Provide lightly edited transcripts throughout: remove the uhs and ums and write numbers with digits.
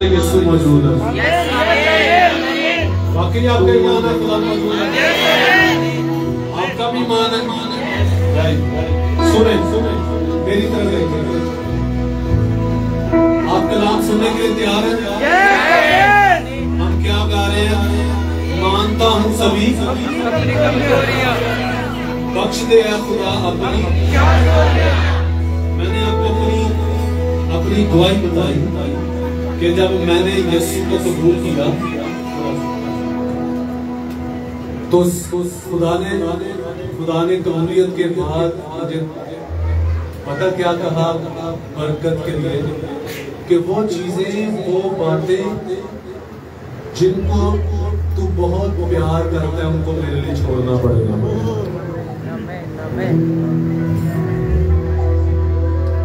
यीशु मौजूद है। बाकी आपका ईमान है, खुदा मौजूद है, आपका भी ईमान है। सुने सुने मेरी तरफ देखिए, आप कलाम सुनने के लिए तैयार हैं? हम क्या गा रहे हैं? मानता हूँ सभी बख्श दे खुदा अपनी। मैंने आपको अपनी दुआई बताई कि जब मैंने यीशु को कबूल किया तो खुदा ने कबूलियत के बाद मुझे पता क्या कहा बरकत के लिए कि वो चीजें, वो बातें जिनको तू बहुत प्यार करता है उनको मेरे लिए छोड़ना पड़ेगा।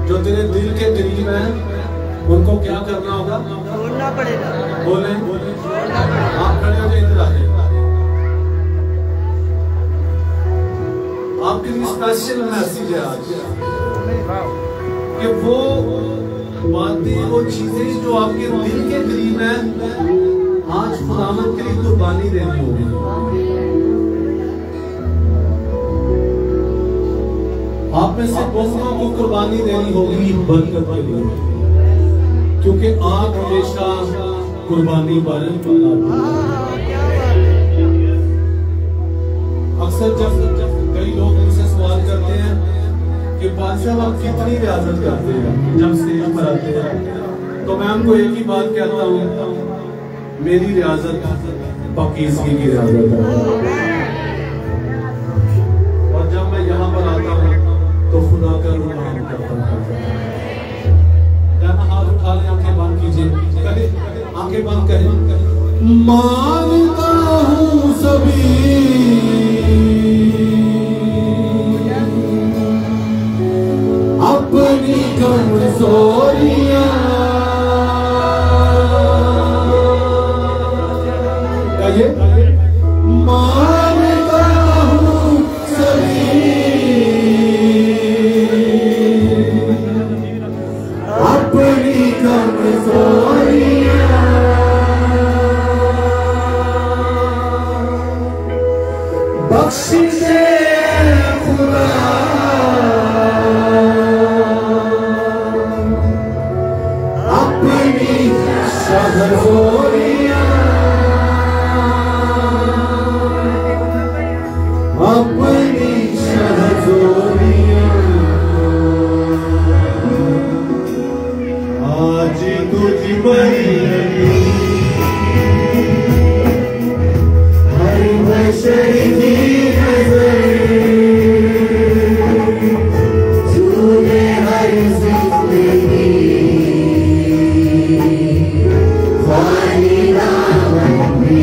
जो तेरे दिल के करीब है उनको क्या करना होगा? छोड़ना पड़ेगा। बोले आप खड़े हो, इधर आइए। आपके लिए स्पेशल मैसेज है आज कि वो बातें, वो चीजें जो आपके दिल के करीब है, आज खुदावंद के लिए कुर्बानी देनी होगी। आप में से बहुतों को कुर्बानी देनी होगी बरकत के लिए, क्योंकि आप हमेशा कुर्बानी पर। अक्सर जब कई लोग मुझसे सवाल करते हैं कि बादशाह आप कितनी रियाजत करते हैं जब स्टेज पर आते हैं, तो मैं उनको एक ही बात कहता हूँ, मेरी रियाजत पाकीज़गी की रियाजत है। और जब मैं यहाँ पर आता हूँ तो खुदा का रुहान करता हूँ। हाथ उठा ले, आंखें बंद कीजिए, आंखें बंद करें। मानता हूँ सभी अपनी कमजोरियां, मानता हूँ सभी अपनी कमजोरियां, बख्श दे खुदा अपनी कमजोरियां, अपनी कमजोरियां। आज तुझ पर हर बशर की नजर, तूने हर जिंदगी खाली नाम भी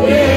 Yeah.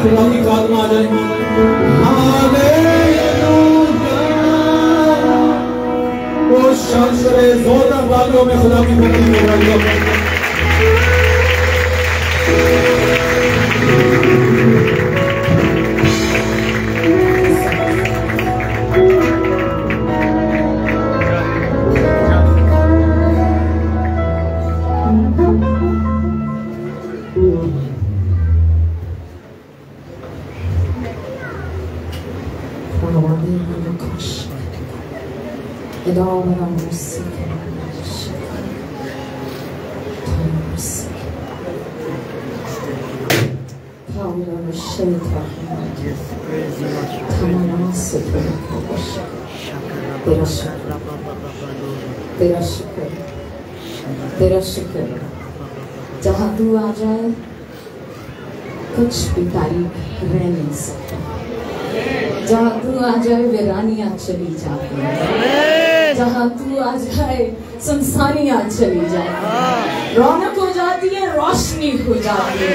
खुदा की बात में आ जाए। वो शांत करे, जोरदार बातों में खुदा की बंदी हो रही है। तेरा शुक्र जहाँ तू आ जाए कुछ भी तारीफ रह नहीं सकता। जहाँ तू आ जाए वीरानियाँ चली जाती है, जहाँ तू आ जाए सुनसानियाँ चली जाती, रौनक हो जाती है, रोशनी हो जाती है,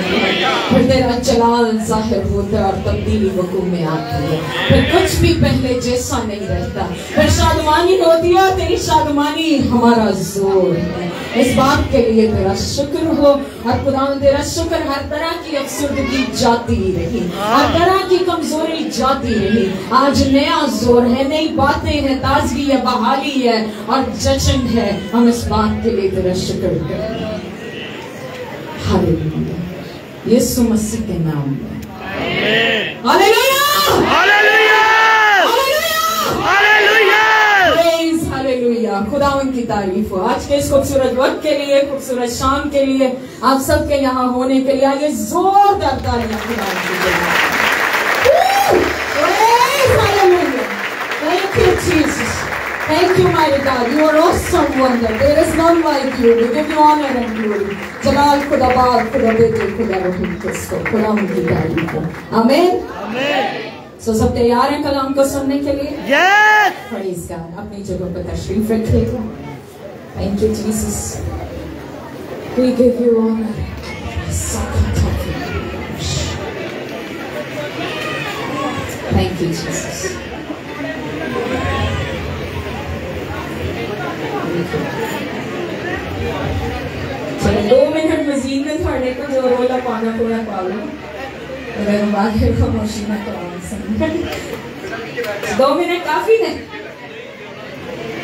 फिर तेरा जलाल ज़ाहिर होता है और तब्दीली वक़ूअ में आती है। फिर कुछ भी पहले जैसा नहीं रहता, फिर शादमानी होती है, तेरी शादमानी हमारा जोर है। इस बात के लिए तेरा शुक्र हो। और खुदा तेरा शुक्र, हर तरह की अफसरदगी जाती रही, हर तरह की कमजोरी जाती रही। आज नया जोर है, नई बातें हैं, ताजगी है, बहाली है और जश्न है। हम इस बात के लिए तेरा शुक्र करते हैं। हालेलुया, यीशु मसीह के नाम में hallelujah, hallelujah, hallelujah, praise hallelujah. खुदा उनकी तारीफ हो। आज के इस खूबसूरत वक्त के लिए, खूबसूरत शाम के लिए, आप सबके यहाँ होने के लिए आइए जोरदार तालियां खुदा की जय। Thank you, Jesus. Thank you, mighty God. You are awesome wonder. There is none like you. We give you honor and glory. जलाल खुदा बाप, खुदा बेटे, खुदा रूह किसको, खुदा उनकी तारीफ हो। आमीन, आमीन। So सब तैयार हैं कलाम को सुनने के लिए? Yes. Praise God. अपनी जगह पर तशरीफ रखिएगा। Thank you, Jesus. We give you honor. Thank you, Jesus. चलो 2 मिनट मजीद में थोड़े को जो रोला पाना पूरा पालो अगर बाहर को मशीना करवाना 2 मिनट काफी है।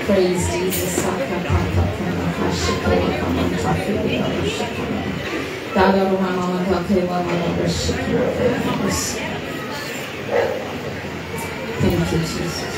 Praise Jesus. Thank you, Jesus.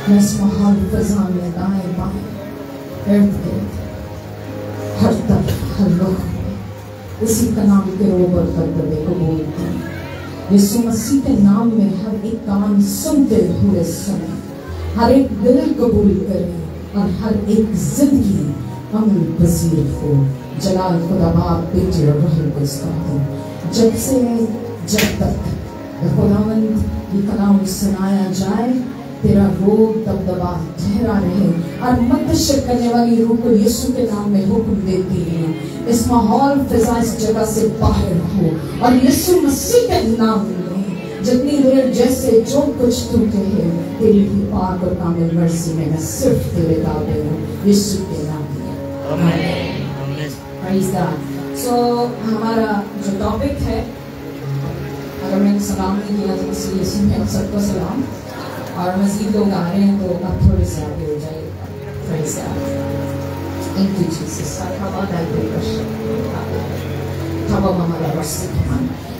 मैं इस माहौल फिजा में दाएं बाएं इर्द गिर्द हर तरफ हर वक्त में उसी का नाम के रोबर कर दबे को बोलते हैं। यीशु मसीह के नाम में हर एक कान सुनते हुए सुने, हर एक दिल कबूल करे और हर एक जिंदगी अमल पसीर हो। जलाल खुदा बाप बेटे और रूह कुद्स का हो, जब से जब तक खुदावंद ये कलाम सुनाया जाए, तेरा रोग दबदबा ठहरा रहे। और मुंतशिर करने वाली रूह को यीशु के नाम में हुक्म देती है, इस माहौल फिजा इस जगह से बाहर हो और यीशु मसीह के नाम में जितनी देर जैसे जो कुछ तू कहे तेरी भी पाक और कामिल मर्जी में मैं सिर्फ तेरे ताबे हूँ, यीशु के नाम में आमीन। Praise God. सो हमारा जो टॉपिक है, अगर मैंने सलाम नहीं किया तो इसलिए यीशु में आप सबको सलाम, और मज़ीद लोग आ रहे हैं तो आप थोड़े से आगे हो जाइएगा। Praise God. Thank you, Jesus.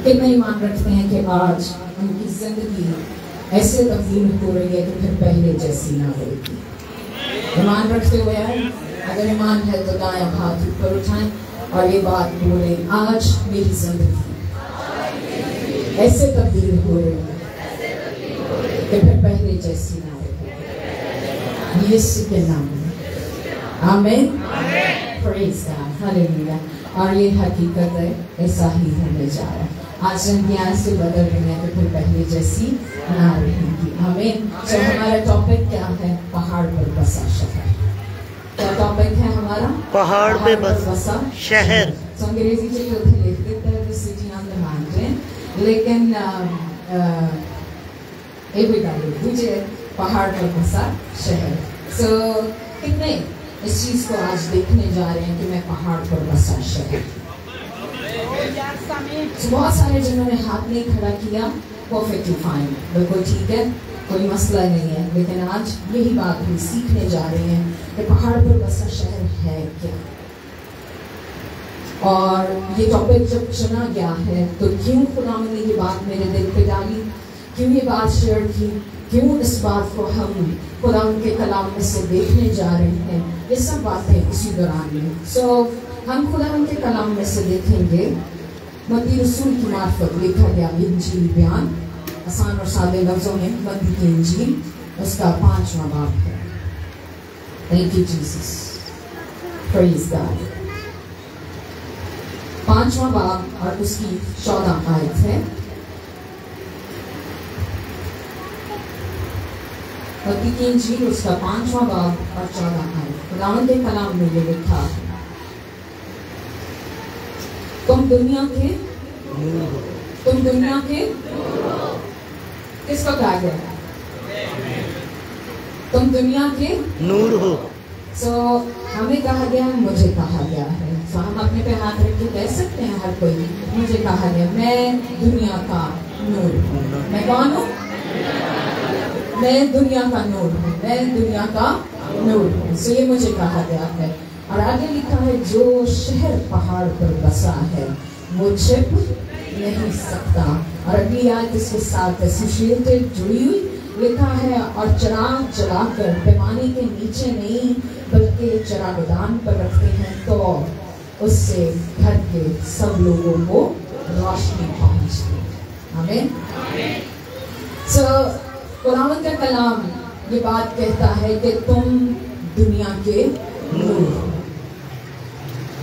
कितना ईमान रखते हैं कि आज उनकी जिंदगी ऐसे तब्दील हो रही है कि फिर पहले जैसी ना रहेगी। ईमान रखते हुए आए, अगर ईमान है तो दायां हाथ ऊपर उठाएं और ये बात बोले, आज मेरी जिंदगी ऐसे तब्दील हो रही है कि फिर पहले जैसी ना रहेगी, यीशु के नाम में आमीन। Praise God, hallelujah. और ये हकीकत है, ऐसा ही होने जा रहा है। आज ज्ञान से बदल रही है तो फिर पहले जैसी ना रहेगी, आमीन। तो हमारा टॉपिक क्या है? पहाड़ पर बसा शहर। क्या टॉपिक है हमारा? पहाड़ पे बसा शहर। तो अंग्रेजी के जो थे लिख देते हैं the city on the mountain, लेकिन एक भी डाल दीजिए पहाड़ पर बसा शहर। सो कितने इस चीज को आज देखने जा रहे हैं कि मैं पहाड़ पर बसा शहर। बहुत सारे जिन्होंने हाथ नहीं खड़ा किया, परफेक्टली फाइन, बिल्कुल ठीक है, कोई मसला नहीं है। लेकिन आज यही बात हम सीखने जा रहे हैं कि पहाड़ पर बसा शहर है क्या। और ये टॉपिक जब चुना गया है तो क्यों खुदा ने ये बात मेरे दिल पे डाली, क्यों ये बात शेयर की, क्यों इस बात को हम खुदा के कलाम में से देखने जा रहे हैं, ये सब बातें इसी दौरान में। सो हम खुदा के कलाम में से देखेंगे मत्ती रसूल की मार्फत लिखा गया इंजील बयान, आसान और सादे लफ्जों में मत्ती की इंजील, उसका 5वां बाब है। Thank you Jesus, praise God. 5वां बाब और उसकी 14 आयत है। मत्ती की इंजील उसका 5वां बाब और 14 आयत। खुदावंद के कलाम में ये लिखा, तुम दुनिया के किसको कहा गया? तुम दुनिया के नूर हो। सो हमें कहा गया, मुझे कहा गया है। सो हम अपने पे हाथ रख के कह सकते हैं हर कोई, मुझे कहा गया मैं दुनिया का नूर हूँ। मैं कौन हूँ? मैं दुनिया का नूर हूँ, मैं दुनिया का नूर हूँ। सो ये मुझे कहा गया है। और आगे लिखा है, जो शहर पहाड़ पर बसा है वो छिप नहीं सकता। और अगली आयत इसके साथ एसोसिएटेड जुड़ी हुई लिखा है, और चिराग जलाकर पैमाने के नीचे नहीं बल्कि चिरागदान पर रखते हैं तो उससे घर के सब लोगों को रोशनी पहुंचती है। आमीन। सो कुरान का कलाम ये बात कहता है कि तुम दुनिया के नूर हो।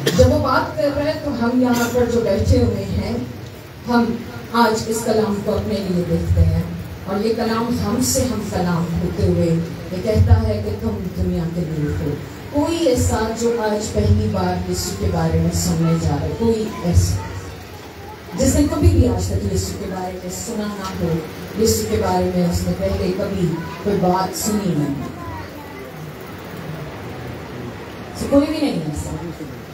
जब वो बात कर रहे हैं तो हम यहाँ पर जो बैठे हुए हैं, हम आज इस कलाम को अपने लिए देखते हैं, और ये कलाम हमसे हम कलाम होते हुए ये कहता है कि तुम दुनिया के नूर हो। कोई ऐसा जो आज पहली बार यीशु के बारे में सुनने जा रहे, कोई ऐसा जिसने कभी भी आज तक यीशु के बारे में सुना ना हो, यीशु के बारे में उसने पहले कभी कोई बात सुनी नहीं, तो कोई भी नहीं ऐसा,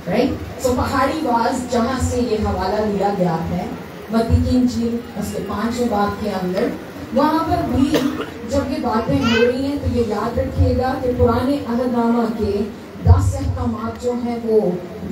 राइट। सो पहाड़ी वाज जहाँ से ये हवाला लिया गया है मत्ती की इंजील उसके 5वें बाब के अंदर, वहाँ पर भी जब ये बातें हो रही हैं तो ये याद रखिएगा कि पुराने अहदनामा के 10 अहकामात जो हैं वो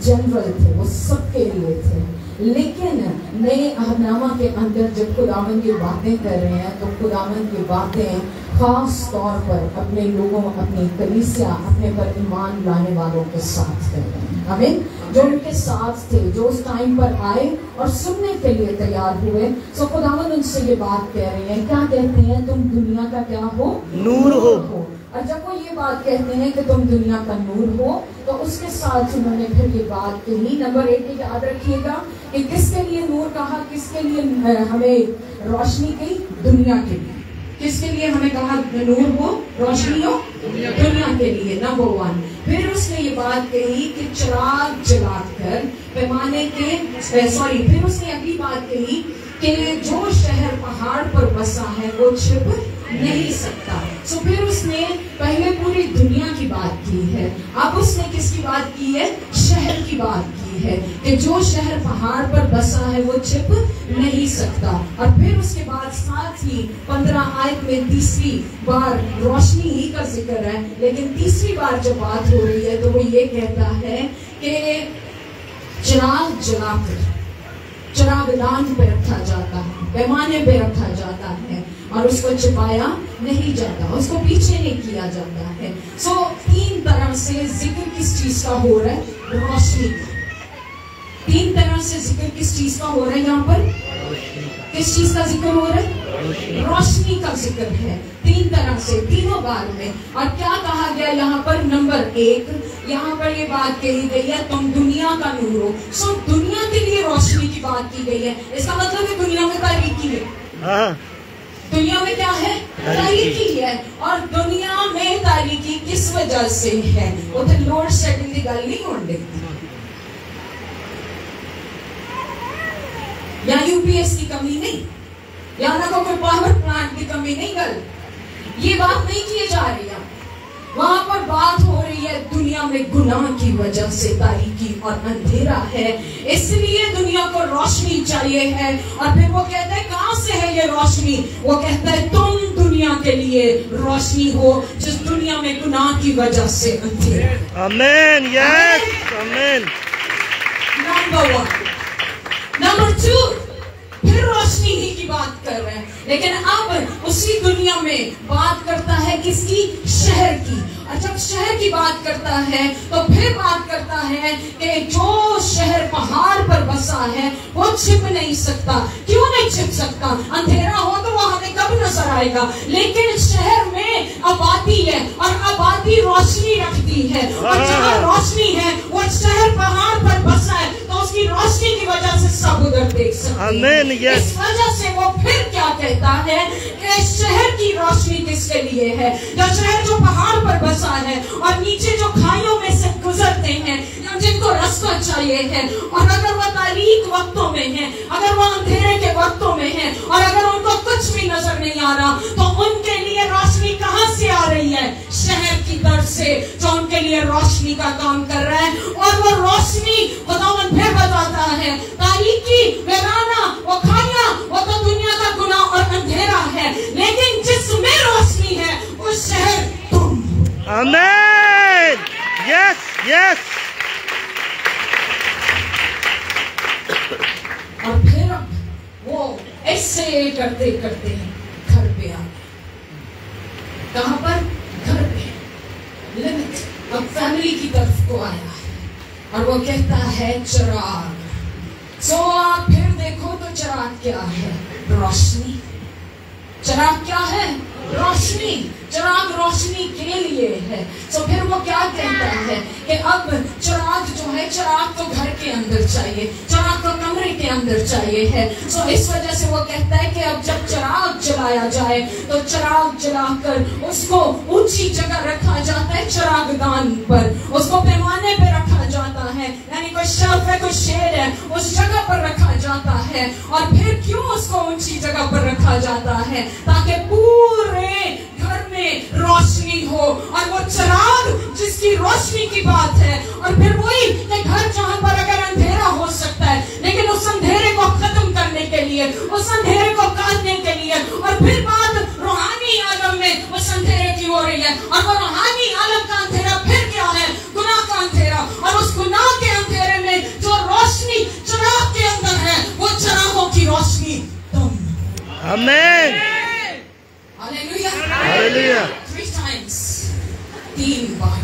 जनरल थे, वो सबके लिए थे। लेकिन नए अहदनामा के अंदर जब खुदावन की बातें कर रहे हैं तो खुदावन की बातें खास तौर पर अपने लोगों, अपनी कलीसिया, अपने पर ईमान लाने वालों के साथ कर रहे हैं। आमीन। जो उनके साथ थे, जो उस टाइम पर आए और सुनने के लिए तैयार हुए। सो खुदावंद उनसे ये बात कह रहे हैं, क्या कहते हैं? तुम दुनिया का क्या हो? नूर हो। और जब वो ये बात कहते हैं कि तुम दुनिया का नूर हो, तो उसके साथ उन्होंने फिर ये बात कही। नंबर 1 याद रखिएगा कि किसके लिए नूर कहा, किसके लिए हमें रोशनी की? दुनिया के लिए। किसके लिए हमें कहा नूर हो, रोशनी हो? दुनिया के लिए। नंबर 1। फिर उसने ये बात कही कि चिराग जलाकर पैमाने के फिर उसने अगली बात कही कि जो शहर पहाड़ पर बसा है वो छिप नहीं सकता। सो फिर उसने पहले पूरी दुनिया की बात की है, अब उसने किसकी बात की है? शहर की बात की है कि जो शहर पहाड़ पर बसा है वो छिप नहीं सकता। और फिर उसके बाद साथ ही 15 आयत में तीसरी बार रोशनी ही का जिक्र है, लेकिन तीसरी बार जब बात हो रही है तो वो ये कहता है कि चिराग जलाकर चिरागदान पे रखा जाता है, पैमाने पे रखा जाता है और उसको छिपाया नहीं जाता, उसको पीछे नहीं किया जाता है। सो 3 तरह से जिक्र किस चीज का हो रहा है? रोशनी का। 3 तरह से जिक्र किस चीज का हो रहा है? यहाँ पर किस चीज का जिक्र हो रहा है? रोशनी का जिक्र है। 3 तरह से, तीनों बार में। और क्या कहा गया यहाँ पर? नंबर 1 यहाँ पर ये बात कही गई है, तुम दुनिया का नूर हो। सो दुनिया के लिए रोशनी की बात की गई है। इसका मतलब है दुनिया में तारीकी है। दुनिया में क्या है? तारीकी है। और दुनिया में तारीकी किस वजह से है? उधर लोड शेडिंग की गल नहीं होने या यूपीएस की कमी नहीं, या ना कोई पावर प्लांट की कमी नहीं, गल ये बात नहीं की जा रही है। वहां पर बात हो रही है दुनिया में गुनाह की वजह से तारीकी और अंधेरा है, इसलिए दुनिया को रोशनी चाहिए है। और फिर वो कहता है कहां से है ये रोशनी? वो कहता है तुम दुनिया के लिए रोशनी हो जिस दुनिया में गुनाह की वजह से अंधेरा। आमीन। यस, आमीन। नंबर 1। नंबर 2 फिर रोशनी ही की बात कर रहे हैं, लेकिन अब उसी दुनिया में बात करता है किसकी? शहर की। और जब शहर की बात करता है तो फिर बात करता है कि जो शहर पहाड़ पर बसा है वो छिप नहीं सकता। क्यों नहीं छिप सकता? अंधेरा हो तो वो हमें कब नजर आएगा, लेकिन शहर में आबादी है और आबादी रोशनी रखती है, और जहाँ रोशनी है वो शहर पहाड़ पर बसा है तो उसकी रोशनी की वजह से सब उधर देख सकते हैं। इस वजह से वो फिर क्या कहता है कि शहर की रोशनी किसके लिए है? जो शहर जो पहाड़ पर बसा है और नीचे जो खाइयों में से गुजरते हैं, जिनको रास्ता चाहिए है, और अगर वो तारीक वक्तों में है, अगर वो अंधेरे के वक्तों में है और अगर उनको कुछ भी नजर नहीं आ रहा, तो उनके लिए रोशनी कहां से आ रही है? शहर की तरफ से, जो उनके लिए रोशनी का काम कर रहा है। और वो रोशनी खुदावंद फिर बताता है तारीकी, वेराना, वो खाइयां, वो तो दुनिया का गुनाह और अंधेरा है, लेकिन जिसमें रोशनी है वो शहर तुम। आमीन। Yes, yes. और फिर वो ऐसे करते करते घर पे आ गए। कहां पर? घर पे। लिमिट अब फैमिली की तरफ को आया है और वो कहता है चिराग। सो आप फिर देखो तो चिराग क्या है? रोशनी। चिराग क्या है? रोशनी। चिराग रोशनी के लिए है। तो फिर वो क्या कहता है कि अब चिराग जो है, चिराग तो घर के अंदर चाहिए, चिराग तो कमरे के अंदर चाहिए है। तो इस वजह से वो कहता है कि अब जब चिराग जलाया जाए तो चिराग जलाकर उसको ऊंची जगह रखा जाता है, चिरागदान पर उसको पैमाने पे रखा जाता है, यानी कोई शेल्फ है, कोई शेड है, उस जगह पर रखा जाता है। और फिर क्यों उसको ऊंची जगह पर रखा जाता है? ताकि पूरे घर में रोशनी हो। और वो चिराग जिसकी रोशनी की बात है, और फिर वही घर जहां पर अगर अंधेरा हो सकता है, लेकिन उस अंधेरे को खत्म करने के लिए, उस अंधेरे को काटने के लिए, और फिर बात रूहानी आलम में उस अंधेरे की हो रही है। और वो रूहानी आलम का अंधेरा फिर क्या है? गुनाह का अंधेरा। और उस गुनाह के अंधेरे में जो रोशनी चिराग के अंदर है वो चिरागों की रोशनी तुम। आमीन। हालेलुया। हालेलुया। 3 times, 3 बार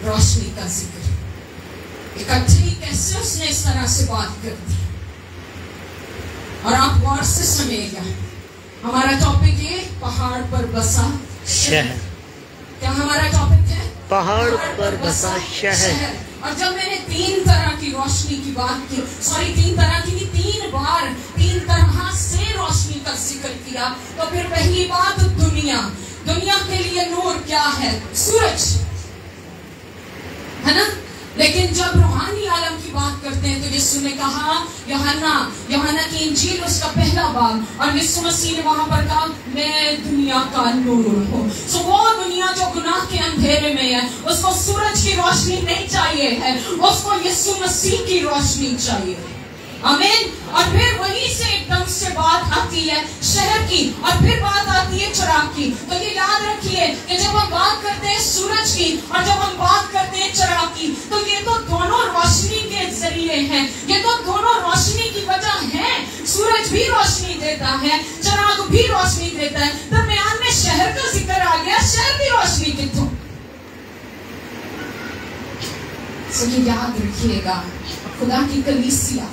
रोशनी का जिक्र। इकट्ठे ही कैसे उसने इस तरह से बात कर दी। और आप गौर से सुनिएगा, हमारा टॉपिक है पहाड़ पर बसा शहर। क्या हमारा टॉपिक है? पहाड़ पर बसा शहर। और जब मैंने 3 तरह की रोशनी की बात की, 3 तरह की नहीं, 3 बार 3 तरह से रोशनी का जिक्र किया, तो फिर पहली बात दुनिया के लिए नूर क्या है? सूरज, है ना। लेकिन जब रूहानी आलम की बात करते हैं तो यीशु ने कहा, यूहन्ना की इंजील उसका पहला बाब, और यीशु मसीह ने वहां पर कहा मैं दुनिया का नूर हूँ। सो वो दुनिया जो गुनाह के अंधेरे में है, उसको सूरज की रोशनी नहीं चाहिए है, उसको यीशु मसीह की रोशनी चाहिए। आमीन। और फिर वहीं से एकदम से बात आती है शहर की, और फिर बात आती है चिराग की। तो ये याद रखिए कि जब हम बात करते हैं सूरज की और जब हम बात करते हैं चिराग की, तो ये तो दोनों रोशनी के जरिए हैं, ये तो दोनों रोशनी की वजह है। सूरज भी रोशनी देता है, चिराग भी रोशनी देता है। दरमियान में शहर का जिक्र आ गया, शहर की रोशनी कितों। तो ये याद रखिएगा, खुदा की कलीसिया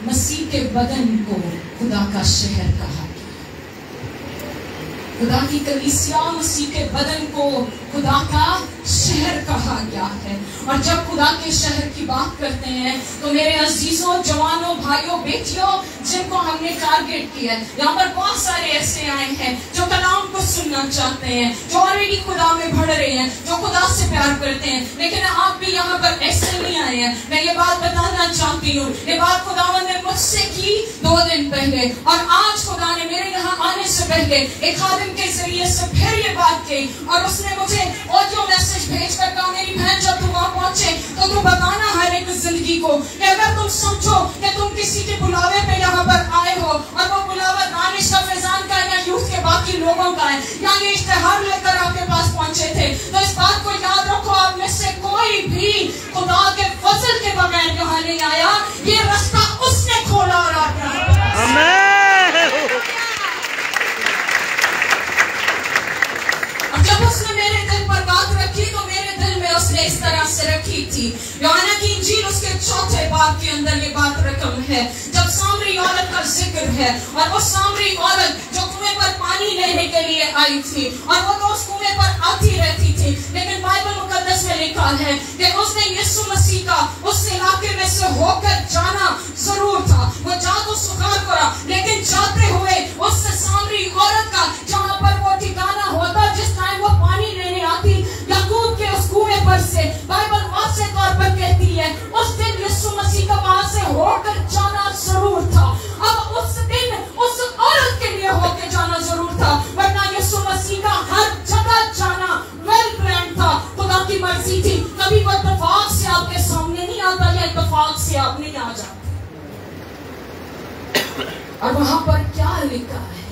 मसीह के बदन को खुदा का शहर कहा गया। खुदा की कलीसिया मसीह के बदन को खुदा का शहर कहा गया है। और जब खुदा के शहर की बात करते हैं तो मेरे अजीजों, जवानों, भाइयों, बेटियों, जिनको हमने टारगेट किया है, यहाँ पर बहुत सारे ऐसे आए हैं जो कलाम को सुनना चाहते हैं, जो ऑलरेडी खुदा में बढ़ रहे हैं, जो खुदा से प्यार करते हैं। लेकिन आप भी यहाँ पर ऐसे नहीं आए हैं। मैं ये बात बताना चाहती हूँ, ये बात खुदावंद ने मुझसे की 2 दिन पहले, और आज खुदा ने मेरे यहाँ आने से पहले एक खादिम के जरिए से फिर ये बात की, और उसने मुझे ऑडियो मैसेज भेज कर कहा, मेरी बहन जब तुम वहां पहुंचे तो तुम बताना हर एक जिंदगी को कि अगर तुम समझो कि तुम किसी के बुलावे पे यहाँ पर आए हो, और वो बुलावा दानिश का, फैजान का या यूथ के बाकी लोगों का है, या ये इश्तेहार लेकर आपके पास पहुंचे थे, तो इस बात को याद रखो, आप में से कोई भी खुदा के फजल के बगैर यहाँ नहीं आया। ये रास्ता उसने खोला और आप यहाँ पर। जब उसने मेरे दिल पर बात रखी तो मेरे दिल में उसने इस तरह से रखी थी। यूहन्ना की इंजील उसके 4 बाब के अंदर ये बात रकम है, जब सामरी औरत का जिक्र है, और वो सामरी औरत जो कुएं पर पानी लेने के लिए आई थी, और वो तो उस कुएं पर आती रहती थी, लेकिन बाइबल मुकद्दस में लिखा है कि उसने यीशु मसीह का उस इलाके में से होकर जाना जरूर था। वो जा तो सुखार करा, लेकिन जाते हुए उस सामरी औरत का जहाँ पर वो ठिकाना होता, जिस टाइम वो पानी लेने आती याकूब के उस कुएं पर से, बाइबल वाज़ेह तौर पर कहती है उस दिन यीशु मसीह का वहां से होकर जाना जरूर था। अब उस दिन उस औरत के लिए होकर जाना जरूर था, वरना यीशु मसीह का हर जगह जाना वेल प्लान था, खुदा की मर्जी थी। कभी वो इत्तेफाक से आपके सामने नहीं आता या इत्तेफाक से आप नहीं आ जाते। और वहां पर क्या लिखा है?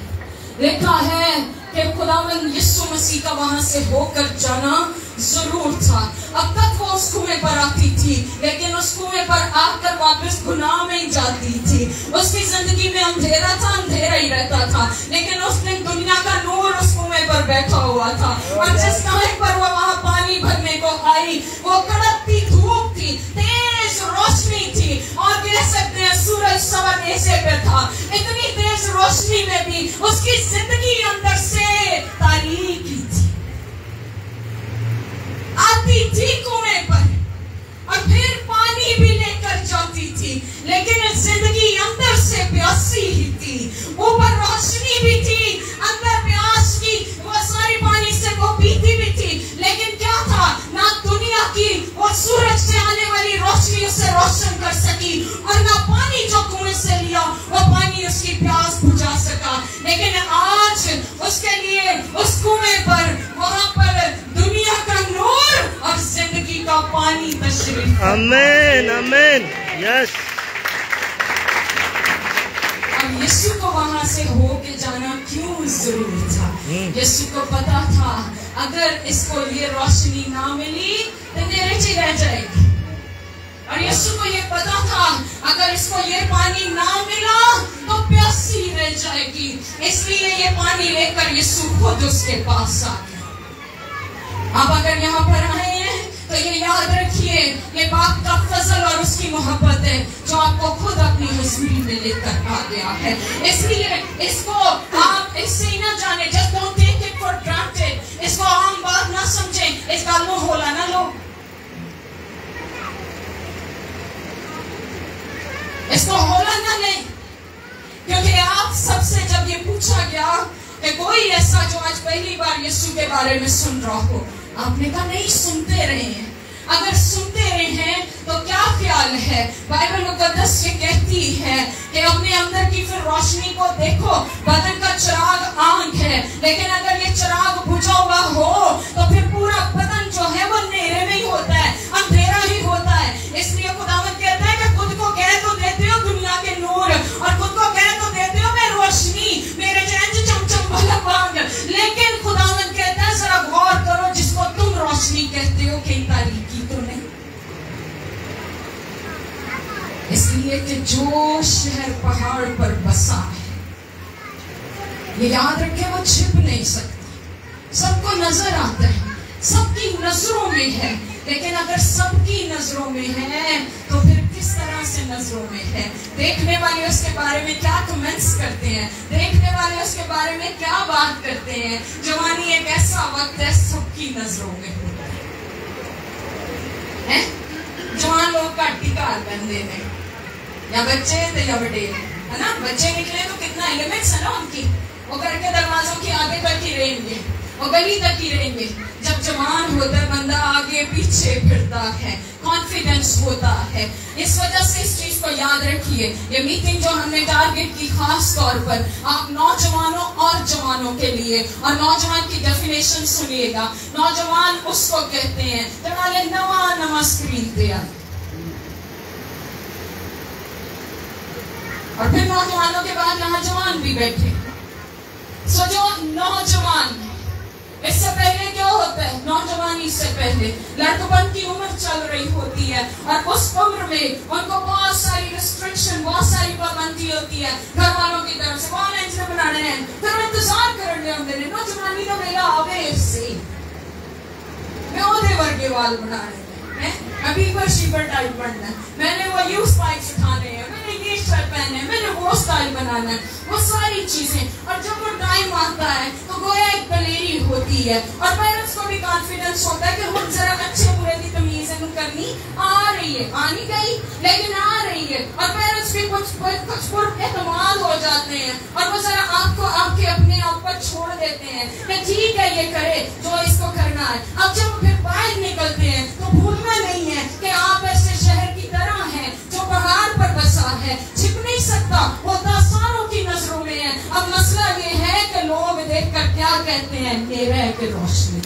लिखा है कि खुदावंद यीशु मसीह का वहां से होकर जाना जरूर था। अब तक वो उस कुएं पर आती थी, लेकिन उस कुएं पर आकर वापस गुनाह में जाती थी। उसकी जिंदगी में अंधेरा था, अंधेरा ही रहता था, लेकिन उस दिन दुनिया का नूर उस कुएं पर बैठा हुआ था। और जिस टाइम पर वो वहां पानी भरने को आई, वो कड़कती धूप थी, तेज रोशनी थी, और कह सकते हैं सूरज सवा ऐसे पे था। इतनी तेज रोशनी में भी उसकी जिंदगी अंदर से तारीकी थी। आती थी कुएं पर और फिर पानी भी लेकर जाती थी, लेकिन जिंदगी अंदर से प्यासी ही थी। ऊपर रोशनी भी थी, अंदर प्यास की, वो सारी पानी से वो पीती भी थी, लेकिन क्या था, ना दुनिया की वो सूरज से आने वाली रोशनी उसे रोशन कर सकी, और ना पानी जो कुएं से लिया वो पानी उसकी प्यास बुझा सका। लेकिन आज उसके लिए उस कुएं पर, वहां पर दुनिया का नूर और जिंदगी का पानी तशरीफ। आमीन, आमीन, यस। और यीशु को वहां से होके जाना क्यों जरूरी था? यीशु को पता था अगर इसको ये रोशनी ना मिली तो अंधेरे रह जाएगी। और यीशु को ये पता था अगर इसको ये पानी ना मिला तो प्यासी रह जाएगी, इसलिए ये पानी लेकर यीशु खुद उसके पास आ गया। आप अगर यहाँ पर आए हैं तो ये याद रखिए, ये बाप का फजल और उसकी मोहब्बत है जो आपको खुद अपनी हुजूरी में लेकर आ गया है। इसलिए इसको आप इससे ही ना जाने, just don't take it for granted. इसको आम बात ना समझें, इसका मुंह होला ना लो, इसको होला ना ले, क्योंकि आप सबसे जब ये पूछा गया कि कोई ऐसा जो आज पहली बार यीशु के बारे में सुन रहा हो, आपने कहा नहीं, सुनते रहे हैं। अगर सुनते रहे हैं तो क्या ख्याल है, बाइबल मुकद्दस ये कहती है कि अपने अंदर की फिर रोशनी को देखो, बदन का चिराग आंख है, लेकिन अगर ये चिराग बुझा हुआ हो तो फिर पूरा बदन जो है वो अंधेरे में ही होता है, अंधेरा ही होता है। इसलिए खुदावंद कहता है कि खुद को कह तो देते हो दुनिया के नूर, और खुद को कह तो देते हो मैं रोशनी, मेरे जैसे चमचम भलवांग, लेकिन खुदावंद कहता है जरा गौर करो, जिसको तुम रोशनी कहते हो कई तारीकी तो नहीं। इसलिए कि जो शहर पहाड़ पर बसा है, ये याद रखे, वो छिप नहीं सकता, सबको नजर आता है, सबकी नजरों में है। लेकिन अगर सबकी नजरों में है तो फिर किस तरह से नजरों में है? देखने वाले उसके बारे में क्या कमेंट्स करते हैं, देखने वाले उसके बारे में क्या बात करते हैं। जवानी एक ऐसा वक्त है सबकी नजरों में होता है। जवान लोग का टिकार बंदे में, या बच्चे थे या बड़े, है ना, बच्चे निकले तो कितना एलिमेंट्स है ना उनकी, वो करके दरवाजों के आगे तक ही रहेंगे, वो गली तक ही रहेंगे। जब जवान होता है बंदा आगे पीछे फिरता है, कॉन्फिडेंस होता है। इस वजह से इस चीज को याद रखिए। ये मीटिंग जो हमने टारगेट की खास तौर पर आप नौजवानों और जवानों के लिए, और नौजवान की डेफिनेशन सुनिएगा। नौजवान उसको कहते हैं जब नवा नवा स्क्रीन दिया, और फिर नौजवानों के बाद यहाँ जवान भी बैठे। सो जो नौजवान, इससे पहले क्या होता है, नौजवानी से पहले लड़कपन की उम्र चल रही होती है, और उस उम्र में उनको बहुत सारी रिस्ट्रिक्शन, बहुत सारी पाबंदी होती है घर वालों की तरफ से। कौन बनाने हैं, फिर इंतजार करने होंगे, नौजवानी तो मेरा आवे से मैं ओदे वर्गे वाल बनाने हैं, अभी पर शीपर टाइप बनना है, मैंने वो यू स्पाइक्स उठाने हैं, मैंने ये शर्ट पहने है, मैंने वो स्टाइल बनाना है, वो सारी चीजें। और जब वो टाइम आता है तो गोया एक दलेरी होती है, और पेरेंट्स को भी कॉन्फिडेंस होता है कि हम जरा अच्छे बुरे की तमीज करनी आ रही है, आनी गई लेकिन आ रही है, और पेरेंट्स भी कुछ एतमाद हो जाते हैं, और वो जरा आपको आपके अपने आप पर छोड़ देते हैं कि ठीक है ये करे जो इसको करना है। अब जब फिर बाहर निकलते हैं तो भूलना नहीं है कि आप ऐसे शहर की तरह हैं जो पहाड़ पर बसा है, छिप नहीं सकता, होता सारों की नजरों में है। अब मसला ये है कि लोग देखकर क्या कहते हैं, अंधेरा की रोशनी।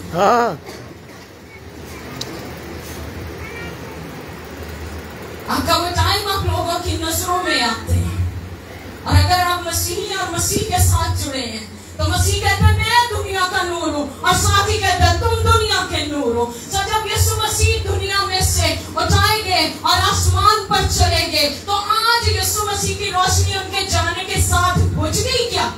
आपका वो टाइम आप लोगों की नजरों में आते हैं, और अगर आप मसीही और मसीह के साथ जुड़े हैं तो मसीह कहता है मैं दुनिया का नूर हूँ, और साथ ही कहता है तुम दुनिया के नूर हो। तो जब यीशु मसीह दुनिया में से उठाएंगे और आसमान पर चलेंगे, तो आज यीशु मसीह की रोशनी उनके जाने के साथ बुझ गई क्या?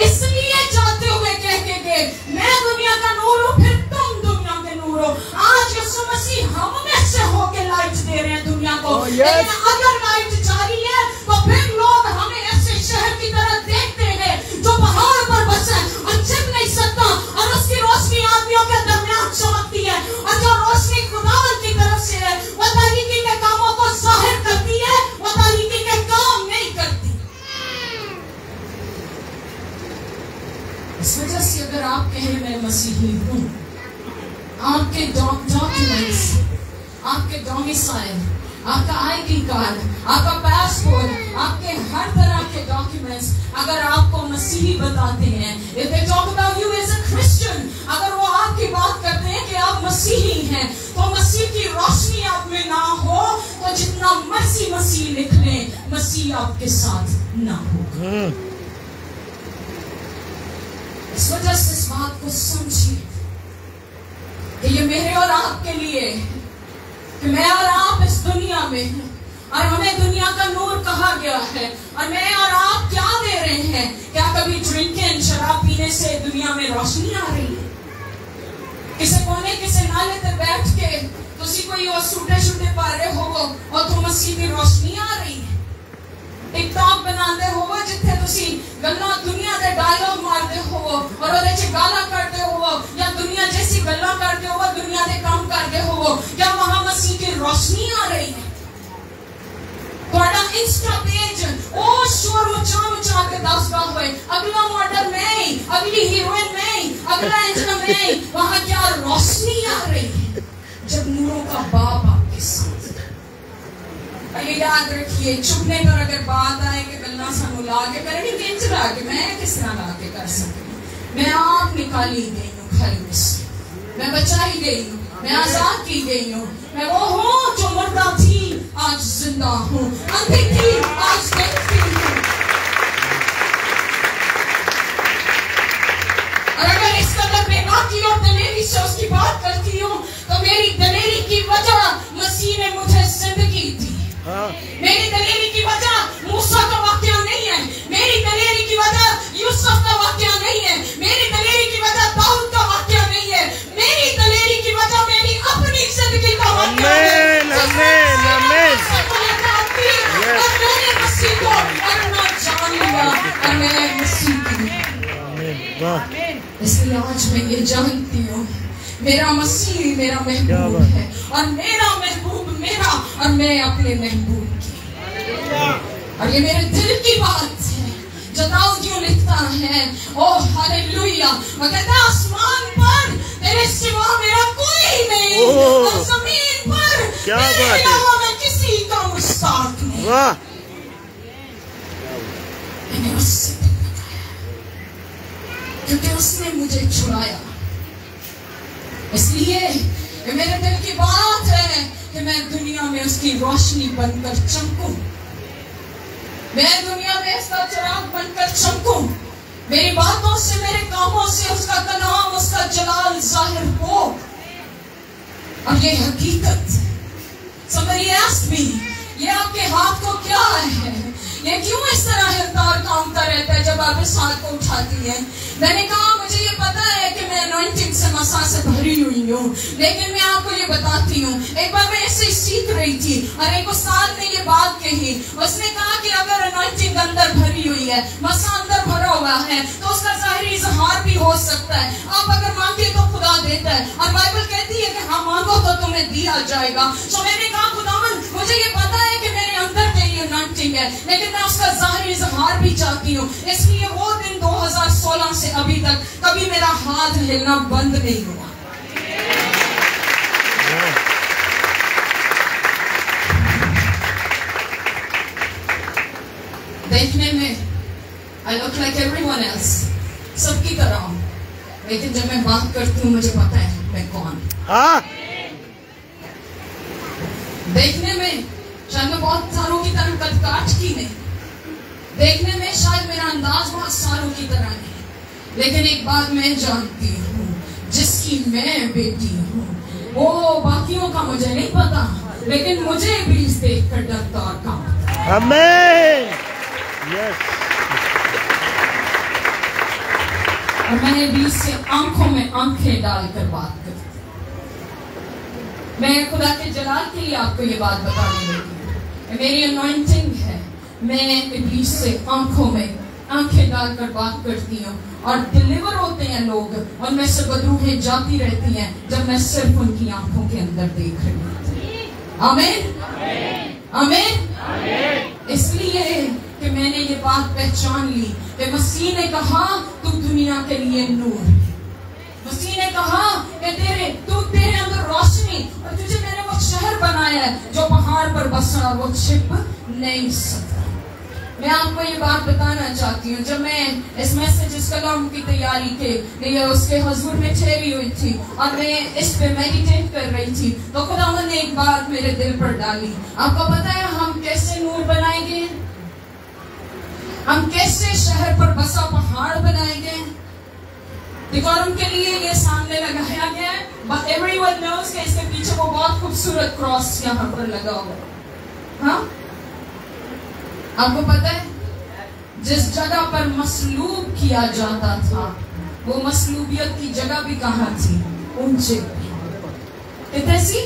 इसलिए जाते हुए कहेंगे मैं दुनिया का नूर हूँ, फिर तुम दुनिया के नूर हो। आज यीशु मसीह हम में से होके लाइट दे रहे हैं दुनिया को। लेकिन अगर लाइट जारी है तो फिर लोग हमें ऐसे शहर की तरह देखते हैं जो पहाड़ पर बसा है और छिप नहीं सकता, और उसकी रोशनी आदमियों के दरमियान चमकती है, और जो रोशनी खुदावंद की तरफ से है वो तारीकी के कामों को जाहिर करती है, वो तारीकी के काम नहीं करती। इस वजह से अगर आप कहें मैं मसीही हूँ, आपके डॉक्यूमेंट्स, आपके डोमिसाइल, आपका ID कार्ड, आपका पासपोर्ट, आपके हर तरह के डॉक्यूमेंट्स अगर आपको मसीही बताते हैं, if they talk about you as a Christian, अगर वो आपकी बात करते हैं कि आप मसीही हैं, तो मसीह की रोशनी आप में ना हो तो जितना मर्जी मसीह लिख लें, मसीह आपके साथ ना हो। इस वजह से इस बात को समझिए कि ये मेरे और आपके लिए, कि मैं और आप इस दुनिया में हैं और हमें दुनिया का नूर कहा गया है। और मैं और आप क्या दे रहे हैं? क्या कभी ड्रिंकिंग, शराब पीने से दुनिया में रोशनी आ रही है? किसी कोने किसी नाले पे बैठ के तुसी कोई और सूटे शूटे पा रहे हो और तुम मसीह की रोशनी आ रही है। टिकटॉक बनाते हो जिथे तुसी गल्ला दुनिया दे डायलॉग मारते हो और ओदे च गाला करते हो या दुनिया जैसी गल्ला करते हो, दुनिया दे काम करते हो, क्या वहां मसीह की रोशनी आ रही है? ਤੁਹਾਡਾ इंस्टा पेज ओ शोर मचा के दसदा होए अगला मॉडल नहीं, अगली हीरोइन नहीं, अगला एंजल नहीं, वहां क्या रोशनी आ रही है जब नूरों का बाप आपके साथ। और ये याद रखिए, चुपने पर अगर बात आए कि गल्ला सानू ला के करनी किंच ला के मैं किस तरह ला के कर सकती? मैं आप निकाली गई हूँ खरी से, मैं बचाई गई हूँ, मैं आजाद की गई हूँ। मैं वो हूँ जो मुर्दा थी आज जिंदा हूँ, अंधी थी आज देखती हूँ। और अगर इस कदर बेबाकी और दलेरी से उसकी बात करती हूँ तो मेरी दलेरी की वजह मसीह ने मुझे जिंदगी दी। मेरी दलेरी की वजह मूसा का वाकया नहीं है, मेरी दलेरी की वजह यूसुफ का वाकया नहीं है, मेरी दलेरी की वजह दाऊद का वाकया नहीं है, मेरी दलेरी की वजह मेरी अपनी जिंदगी का वाकया है। और मैंने मसीह को अपना जान लिया और मैं मसीह की। इसलिए आज मैं ये जानती हूँ मेरा मसीह मेरा महबूब है और मेरा महबूब मेरा और मैं अपने महबूब की। और ये मेरे दिल की बात है जो दाऊद यूं लिखता है, ओ हालेलुया, वो कहता है आसमान पर तेरे सिवा मेरा कोई नहीं और जमीन पर तेरे अलावा मैं किसी का मुश्ताक नहीं। मैंने उससे दिल लगाया क्योंकि उसने मुझे छुड़ाया। इसलिए मेरे दिल की बात है कि मैं दुनिया में उसकी रोशनी बनकर चमकूं, मैं दुनिया में इसका चिराग बनकर चमकूं। मेरी बातों से, मेरे कामों से उसका कलाम, उसका जलाल जाहिर हो। और ये हकीकत, somebody asked me, ये आपके हाथ को क्या है? ये क्यों इस तरह हिलदार कामता रहता है जब आप इस हाथ को उठाती हैं? मैंने कहा मुझे ये पता है कि मैं अनॉइंटिंग से मसा से भरी हुई हूँ, लेकिन मैं आपको ये बताती हूँ। एक बार मैं ऐसे सीख रही थी और एक उस्ताद ने ये बात कही, उसने कहा कि अगर अनॉइंटिंग अंदर भरी हुई है, मसा अंदर भरा हुआ है, तो उसका जाहिरी इजहार भी हो सकता है। आप अगर मांगे तो खुदा देता है और बाइबल कहती है कि हाँ मांगो तो तुम्हें दिया जाएगा। तो मैंने कहा खुदावन मुझे ये पता है कि मेरे अंदर तेरी अनॉइंटिंग है, लेकिन मैं उसका जाहिर इजहार भी चाहती हूँ। इसलिए वो दिन 2016 से अभी तक कभी मेरा हाथ हिलना बंद नहीं हुआ। देखने में I look like everyone else, सबकी तरह, लेकिन जब मैं बात करती हूँ मुझे पता है मैं कौन। देखने में शायद मैं बहुत सारों की तरह कटकाट की नहीं, देखने में शायद मेरा अंदाज बहुत सारों की तरह नहीं, लेकिन एक बात मैं जानती हूँ, जिसकी मैं बेटी हूँ वो बाकियों का मुझे नहीं पता, लेकिन मुझे इब्लीस देखकर डरता और कांपता। आमीन। यस। और मैंने इब्लीस से आंखों में आंखें डालकर बात करती। मैं खुदा के जलाल के लिए आपको ये बात बताने लगी, मेरी अनॉइंटिंग है। मैं इब्लीस से आंखों में आंखें डालकर बात करती हूँ और डिलीवर होते हैं लोग, और मैं से बदरूहें जाती रहती हैं जब मैं सिर्फ उनकी आंखों के अंदर देख रही हूँ। आमीन, आमीन। इसलिए कि मैंने ये बात पहचान ली कि मसीह ने कहा तू दुनिया के लिए नूर है। मसीह ने कहा कि तेरे अंदर रोशनी, और तुझे मैंने वो शहर बनाया है जो पहाड़ पर बसा, वो छिप नहीं सकता। मैं आपको ये बात बताना चाहती हूँ, जब मैं इस मैसेज, इस कलाम की तैयारी के लिए उसके हुजूर में ठहरी हुई थी और मैं इस पे मेडिटेट कर रही थी, तो खुदावंद ने एक बात मेरे दिल पर डाली। आपको पता है हम कैसे नूर बनाएंगे? हम कैसे शहर पर बसा पहाड़ बनाएंगे? देखो, और उनके लिए ये सामने लगाया गया है, but everyone knows कि इसके पीछे वो बहुत खूबसूरत क्रॉस यहाँ पर लगा हुआ। हाँ, आपको पता है जिस जगह पर मसलूब किया जाता था, वो मसलूबियत की जगह भी कहाँ थी? ऊंचे, सी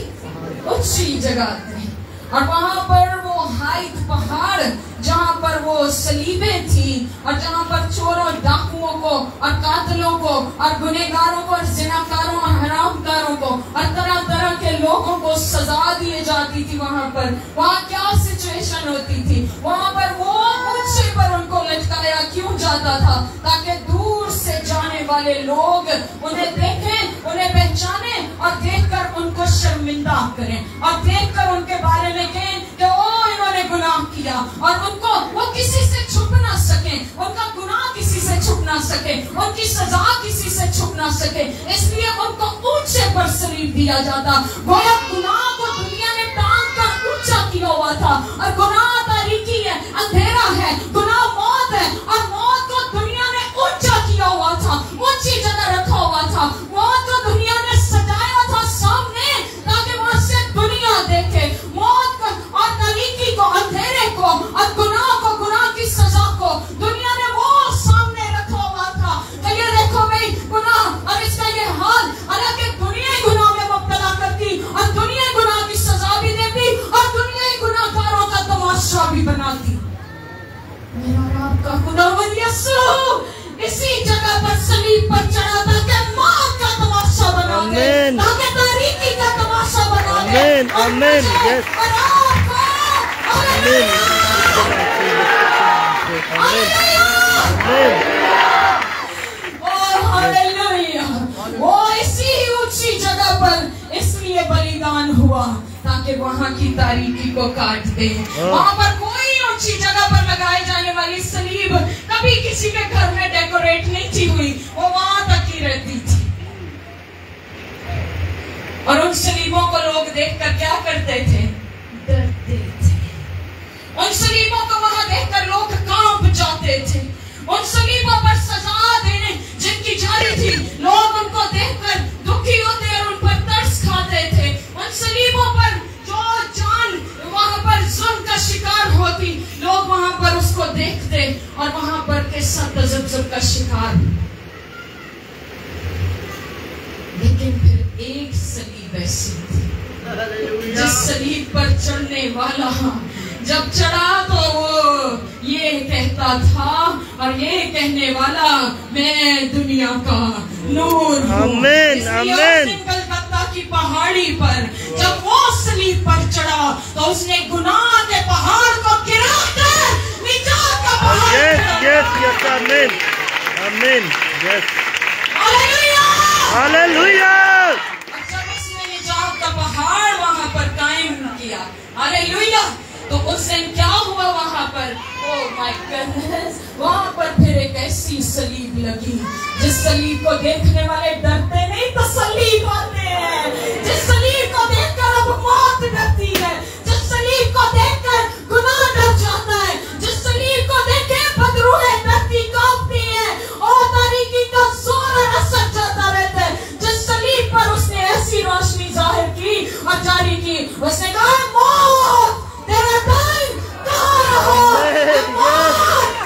ऊंची जगह थी। और वहां पर वो हाइट पहाड़ जहां पर वो सलीबें थी, और जहां पर चोरों, डाकुओं को और कातलों को और गुनहगारों को और जिनाकारों और हरामकारों को और तरह तरह के लोगों को सजा दी जाती थी। वहां क्या सिचुएशन होती थी? वहां पर वो ऊंचे पर उनको लटकाया क्यों जाता था? ताकि दूर से जाने वाले लोग उन्हें देखें, उन्हें पहचाने और देखकर उनको शर्मिंदा करें और देखकर उनके बारे में कहें कि ओ इन्होंने गुनाह किया, और उनको वो किसी से छुप ना सके, उनका गुनाह किसी से छुप ना सके, उनकी सजा किसी से छुप ना सके, इसलिए उनको ऊंचे पर सलीब दिया जाता। गोया गुनाह को दुनिया ने टांग कर ऊंचा किया हुआ था, और गुनाह तारीकी है, अंधेरा है, गुनाह मौत है, और मौत को दुनिया ने ऊंचा किया हुआ था, ऊंची जगह रखा हुआ था। मौत को दुनिया ने सजाया था सामने, ताकि वहां से दुनिया देखे मौत को और तारीकी को, अंधेरे को और गुनाह को, गुनाह की सजा को दुनिया ने वो सामने रखा हुआ था। तो ये देखो भाई गुनाह और इसका ये हाल, हालांकि दुनिया ही गुनाह में मुब्तला करती और दुनिया गुनाह की सजा भी देती और दुनिया ही गुनाहगारों का तमाशा भी बनाती। मेरा और आपका खुदावंद यीशु इसी जगह पर सलीब पर चढ़ा था कि मौत का तमाशा बना दे, ताकि तारीकी का तमाशा बना दे। आमीन, यस, आमीन, वो इसी ऊंची जगह पर इसलिए बलिदान हुआ ताकि वहां की तारीकी को काट दे। वहां पर कोई ऊंची जगह पर लगाई जाने वाली सलीब कभी किसी के घर में डेकोरेट नहीं थी हुई, वो वहां तक ही रहती थी। और उन सलीबों को लोग देखकर क्या करते थे? डरते थे। उन सलीबों को वहां देखकर लोग कांप जाते थे। उन सलीबों पर सजा देने जिनकी जा रही थी, लोग उनको देखकर दुखी होते और उन पर तरस खाते थे। उन सलीबों पर जो जान वहां पर जुल्म का शिकार होती, लोग वहां पर उसको देखते और वहां पर कैसा तजब्जुब का शिकार। लेकिन फिर एक सलीब ऐसी थी जिस सलीब पर चढ़ने वाला जब चढ़ा तो वो ये कहता था और ये कहने वाला, मैं दुनिया का नूर हूँ। आमीन, आमीन। कलकत्ता की पहाड़ी पर जब वो सलीब पर चढ़ा तो उसने गुनाह के पहाड़ को गिराकर निजात का पहाड़। यस, यस, यस, आमीन, आमीन, यस, हालेलुया, हालेलुया। जब उसने निजात का पहाड़ वहां पर कायम किया, हालेलुया, तो उस दिन क्या हुआ वहां पर? ओह माय गॉडनेस, वहां पर फिर एक ऐसी सलीब लगी जिस सलीब को देखने वाले डरते नहीं, तसल्ली पाते हैं। जिस सलीब को देखकर अब मौत डरती है, जिस सलीब को देखकर गुनाह डर जाता है, जिस सलीब को देखे बदरूहें डरती कांपती है और तारीकी का जोर और असर चलता रहता है। जिस सलीब पर उसने ऐसी रोशनी जाहिर की और जारी की, उसने कहा मौत तेरा टाइम कहाँ रहा?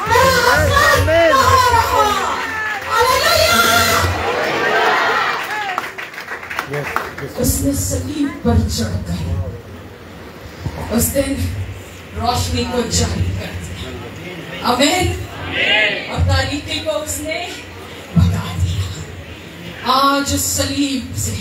तेरा असर कहाँ रहा? हालेलुया। उसने सलीब पर चढ़कर उस दिन रोशनी को जारी कर दिया, आमीन, और तारीकी को उसने भगा दिया। आज उस सलीब से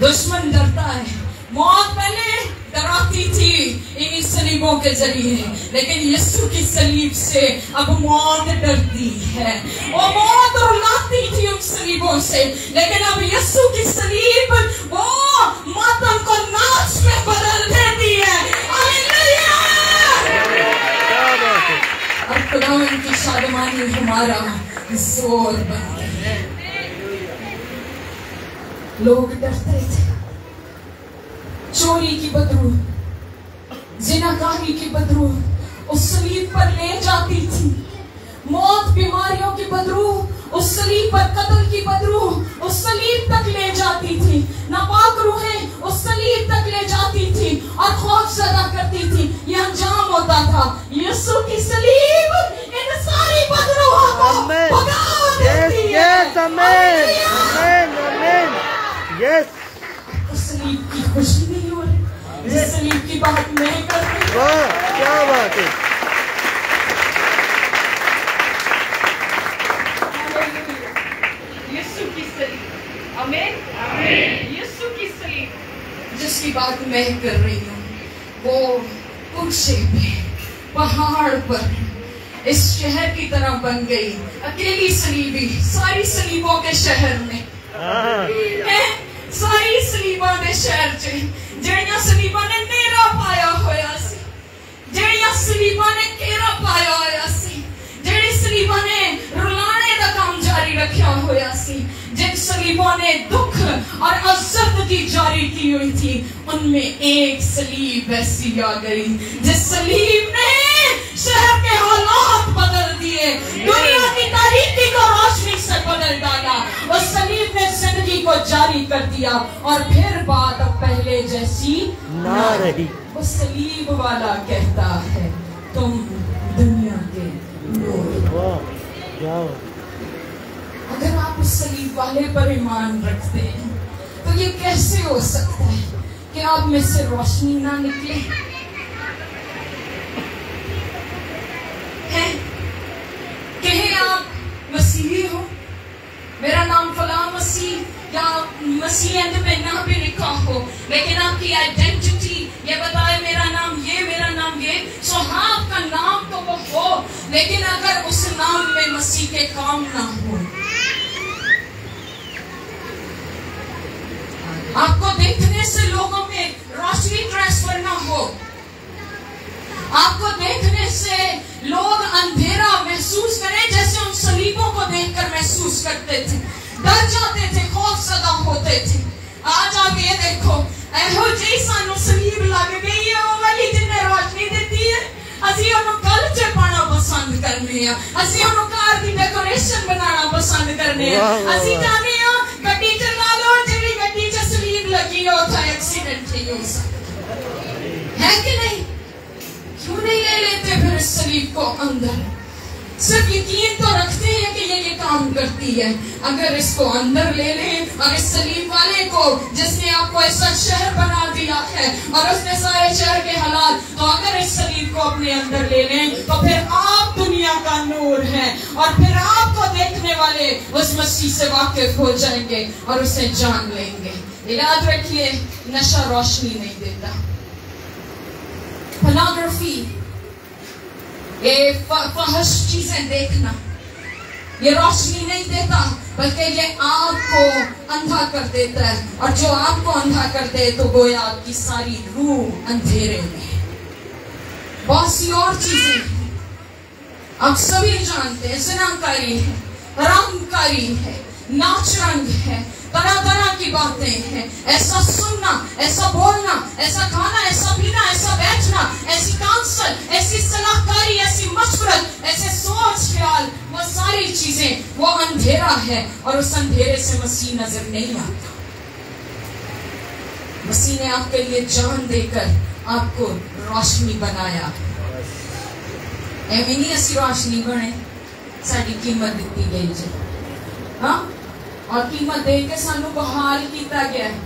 दुश्मन डरता है। मौत पहले डराती थी इन्हीं सलीबों के जरिए, लेकिन यीशु की सलीब से अब मौत डरती है। वो मौत रुलाती थी उन सलीबों से, लेकिन अब यीशु की सलीब वो मातम को नाच में बदल देती है। हालेलुया। अब खुदावंद की शादमानी हमारा जोर बन गई। लोग डरते थे, चोरी की बदबू, जिनाकारी की बदबू उस सलीब पर ले जाती थी। मौत, बीमारियों की बदबू उस सलीब पर, कत्ल की बदबू उस सलीब तक ले जाती थी। नापाक रूहें उस सलीब की सलीब इन सारी बदरूहों को Amen. भगा Yes, देती yes, है। amen. Amen, amen. Yes. तो सलीब की खुशी नहीं हो रही, जिस सलीब की बात मैं कर रही हूँ। वाह, क्या बात है। यीशु की सलीब, आमीन, आमीन। यीशु की सलीब जिसकी बात मैं कर रही हूँ, वो कुर्सी पे पहाड़ पर इस शहर की तरह बन गई, अकेली सलीबी सारी सलीबों के शहर में। सारी सलीबों के शहर च जड़ियां सलीबों ने नेरा पाया होया सी, जड़ियां सलीबों ने घेरा पाया होया सी, जड़ी सलीबों ने रुलाने का काम जारी रखा होया सी, जिन सलीबों ने दुख और अज़्ज़त की जारी की हुई थी, उनमें एक सलीब ऐसी आ गई जिस सलीब ने शहर के हालात बदल दिए, दुनिया की तारीकी को रोशनी से बदल डाला। उस सलीब ने जिंदगी को जारी कर दिया और फिर बात अब पहले जैसी ना रही। वो सलीब वाला कहता है, तुम दुनिया के नूर। अगर आप उस सलीब वाले पर ईमान रखते हैं तो ये कैसे हो सकता है कि आप में से रोशनी ना निकले? कहें आप मसीही हो, मेरा नाम फलां मसीह या मसीह एंड पे ना भी लिखा हो, लेकिन आपकी आइडेंटिटी ये बताए मेरा नाम ये, सो हाँ आपका नाम तो वो हो, लेकिन अगर उस नाम में मसीह के काम ना हो, आपको देखने से लोगों में रोशनी ट्रांसफर ना हो, आपको देखने से लोग अंधेरा महसूस करें जैसे उन सलीबों को देखकर महसूस करते थे, डर जाते थे, खौफजदा होते थे। आज आप ये देखो, एहो जी सानू सलीब लग गई है, वो वाली जिन्हें रोशनी देती है, असी उन्हों कल च पाना पसंद करने हैं, असी उन्हों कार की डेकोरेशन बनाना पसंद करने हैं, असी जाने हैं गड्डी चला लो, जिहड़ी गड्डी च सलीब लगी हो तो एक्सीडेंट नहीं हो सकता है कि नहीं? क्यों नहीं ले लेते फिर इस सलीब को अंदर? सिर्फ यकीन तो रखते हैं कि ये काम करती है। अगर इसको अंदर ले लें और इस सलीब वाले को, जिसने आपको ऐसा शहर बना दिया है और उसने सारे शहर के हालात, तो अगर इस सलीब को अपने अंदर ले लें तो फिर आप दुनिया का नूर हैं और फिर आपको देखने वाले उस मसीह से वाकिफ हो जाएंगे और उसे जान लेंगे। याद रखिए, नशा रोशनी नहीं देता, पोर्नोग्राफी, ये फहश चीजें देखना, ये रोशनी नहीं देता, बल्कि ये आपको अंधा कर देता है, और जो आपको अंधा कर दे तो गोया आपकी सारी रूह अंधेरे में। बहुत सी और चीजें आप सभी जानते हैं, ज़िनाकारी है, हरामकारी है, नाच रंग है, तरह तरह की बातें हैं, ऐसा सुनना, ऐसा बोलना, ऐसा खाना, ऐसा पीना, ऐसा बैठना, ऐसी काउंसल, ऐसी सलाहकारी, ऐसी मशवरत, ऐसे सोच ख्याल, वो सारी चीजें, वो अंधेरा है और उस अंधेरे से मसीह नजर नहीं आता। मसीह ने आपके लिए जान देकर आपको रोशनी बनाया। एवं असी रोशनी बने, साड़ी कीमत दी गई जी, हाँ, और कीमत दे के सानू बहाल किया गया है,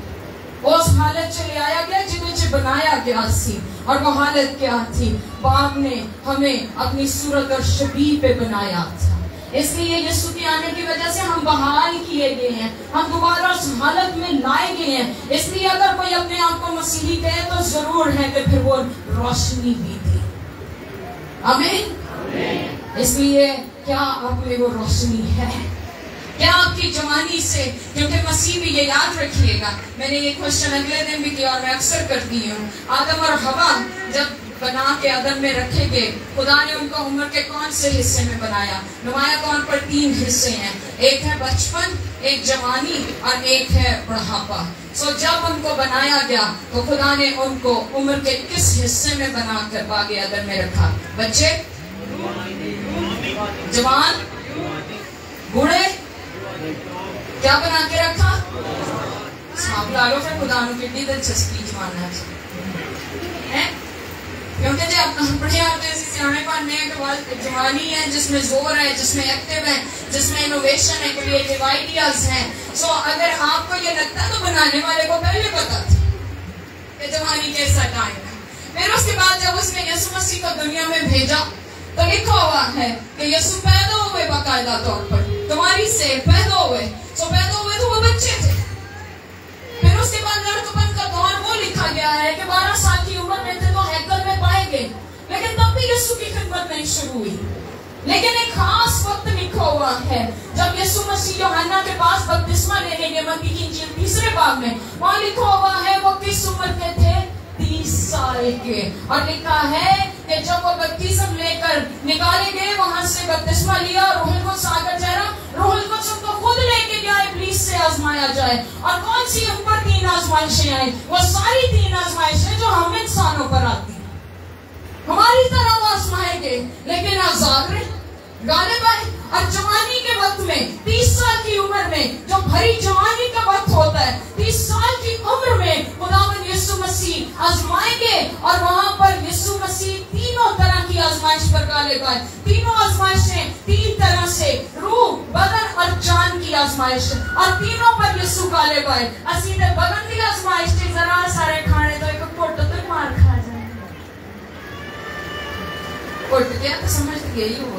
उस हालत च लिया गया जिन्हें बनाया गया सी। और वो हालत क्या थी? बाप ने हमें अपनी सूरत और शबीह पे बनाया था, इसलिए यीशु के आने की वजह से हम बहाल किए गए हैं, हम दोबारा उस हालत में लाए गए हैं। इसलिए अगर कोई अपने आप को मसीही कहे तो जरूर है कि फिर वो रोशनी भी थी। आमीन। इसलिए क्या आप में वो रोशनी है? क्या आपकी जवानी से, क्योंकि मसीह भी ये याद रखिएगा, मैंने ये क्वेश्चन अगले दिन भी किया और मैं अक्सर करती हूँ, आदम और हवा जब बना के अदन में रखे गए, खुदा ने उनको उम्र के कौन से हिस्से में बनाया? नुमाया तौर पर 3 हिस्से हैं, एक है बचपन, एक जवानी और एक है बुढ़ापा। सो जब उनको बनाया गया तो खुदा ने उनको उम्र के किस हिस्से में बनाकर बागे अदन में रखा? बच्चे, जवान, बूढ़े, क्या बना के रखा? सांप डालो फिर खुदा ने कितनी दिलचस्पी जवाना है। क्योंकि जब अपने आप जैसे सियाने बनने के बाद जवानी है जिसमें जोर है, जिसमें एक्टिव है, जिसमें इनोवेशन है, क्रिएटिव आइडियाज हैं। सो अगर आपको ये लगता है तो बनाने वाले को पहले पता था कि जवानी कैसा टाइम है। फिर उसके बाद जब उसने यीशु मसीह को दुनिया में भेजा तो लिखा हुआ है कि यीशु पैदा हुए बाकायदा तौर पर तुम्हारी से पैदा हुए। सो पैदा हुए तो वो बच्चे थे। फिर उसके बाद लड़कपन का दौर वो लिखा गया है कि 12 साल की उम्र में थे तो हैकल में पाए गए, लेकिन तब भी यीशु की खिदमत नहीं शुरू हुई। लेकिन एक खास वक्त लिखा हुआ है जब यीशु मसीह यूहन्ना के पास बपतिस्मा लेने गए, मत्ती की इंजील 3 बाब में, वहां लिखा हुआ है वो किस उम्र के थे? 30 साल के। और लिखा है कि जब वो बपतिस्मा लेकर निकाले गए, वहां से बपतिस्मा लिया, रूहुल कुद्स आकर ठहरा, रूहुल कुद्स उनको खुद लेके गया इब्लीस से आजमाया जाए। और कौन सी उन पर 3 आजमाइशें आई? वो सारी 3 आजमाइशें जो हम इंसानों पर आती हैं, हमारी तरह वो आजमाए गए, लेकिन आजाद रहे, गालिब आए। और जवानी के वक्त में 30 साल की उम्र में, जो भरी जवानी का वक्त होता है, 30 साल की उम्र में खुदावंद यीशु मसीह आजमाएंगे। और वहां पर यीशु मसीह तीनों तरह की आजमाइश पर गालिब आए। तीनों आजमाइशें 3 तरह से, रूह, बदन और जान की आजमाइश, और तीनों पर यीशु गालिब आए। असीधे बदन की आजमाइश थी, जरा सारे खाने तो एक कोट तो मार खा जाए, कोट क्या तो समझ गई हो।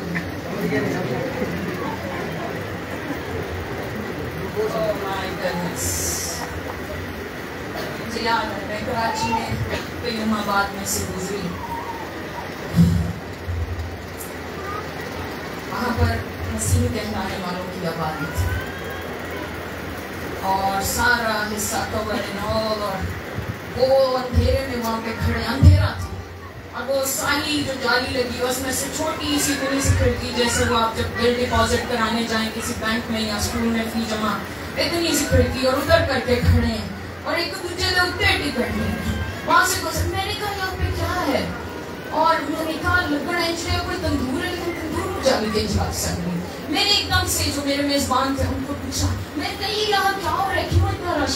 Oh my goodness. मुझे याद है मैं कराची में इस्लामाबाद में से गुजरी, वहाँ पर मसीह कहलाने वालों की आबादी थी और सारा हिस्सा कवर एंड ऑल, और वो अंधेरे में वहाँ पे खड़े, अंधेरा था, और वो साली जो जाली लगी उसमें से छोटी सी थोड़ी सी खिड़की, जैसे वो आप जब बिल डिपॉजिट कराने जाएं किसी बैंक में या स्कूल में फी जमा, इतनी सी खिड़की, और उधर करके खड़े हैं और एक दूसरे के उत्ते टिकट नहीं। वहां से कुछ मैंने कहा यहाँ पे क्या है, और मैंने कहा लगना है कोई तंदूर है, लेकिन तंदूर जाली के जा सकती। मैंने एकदम से जो मेरे मेजबान थे उनको पूछा, मैं कही यहाँ क्या हो रहा है, क्यों इतना रश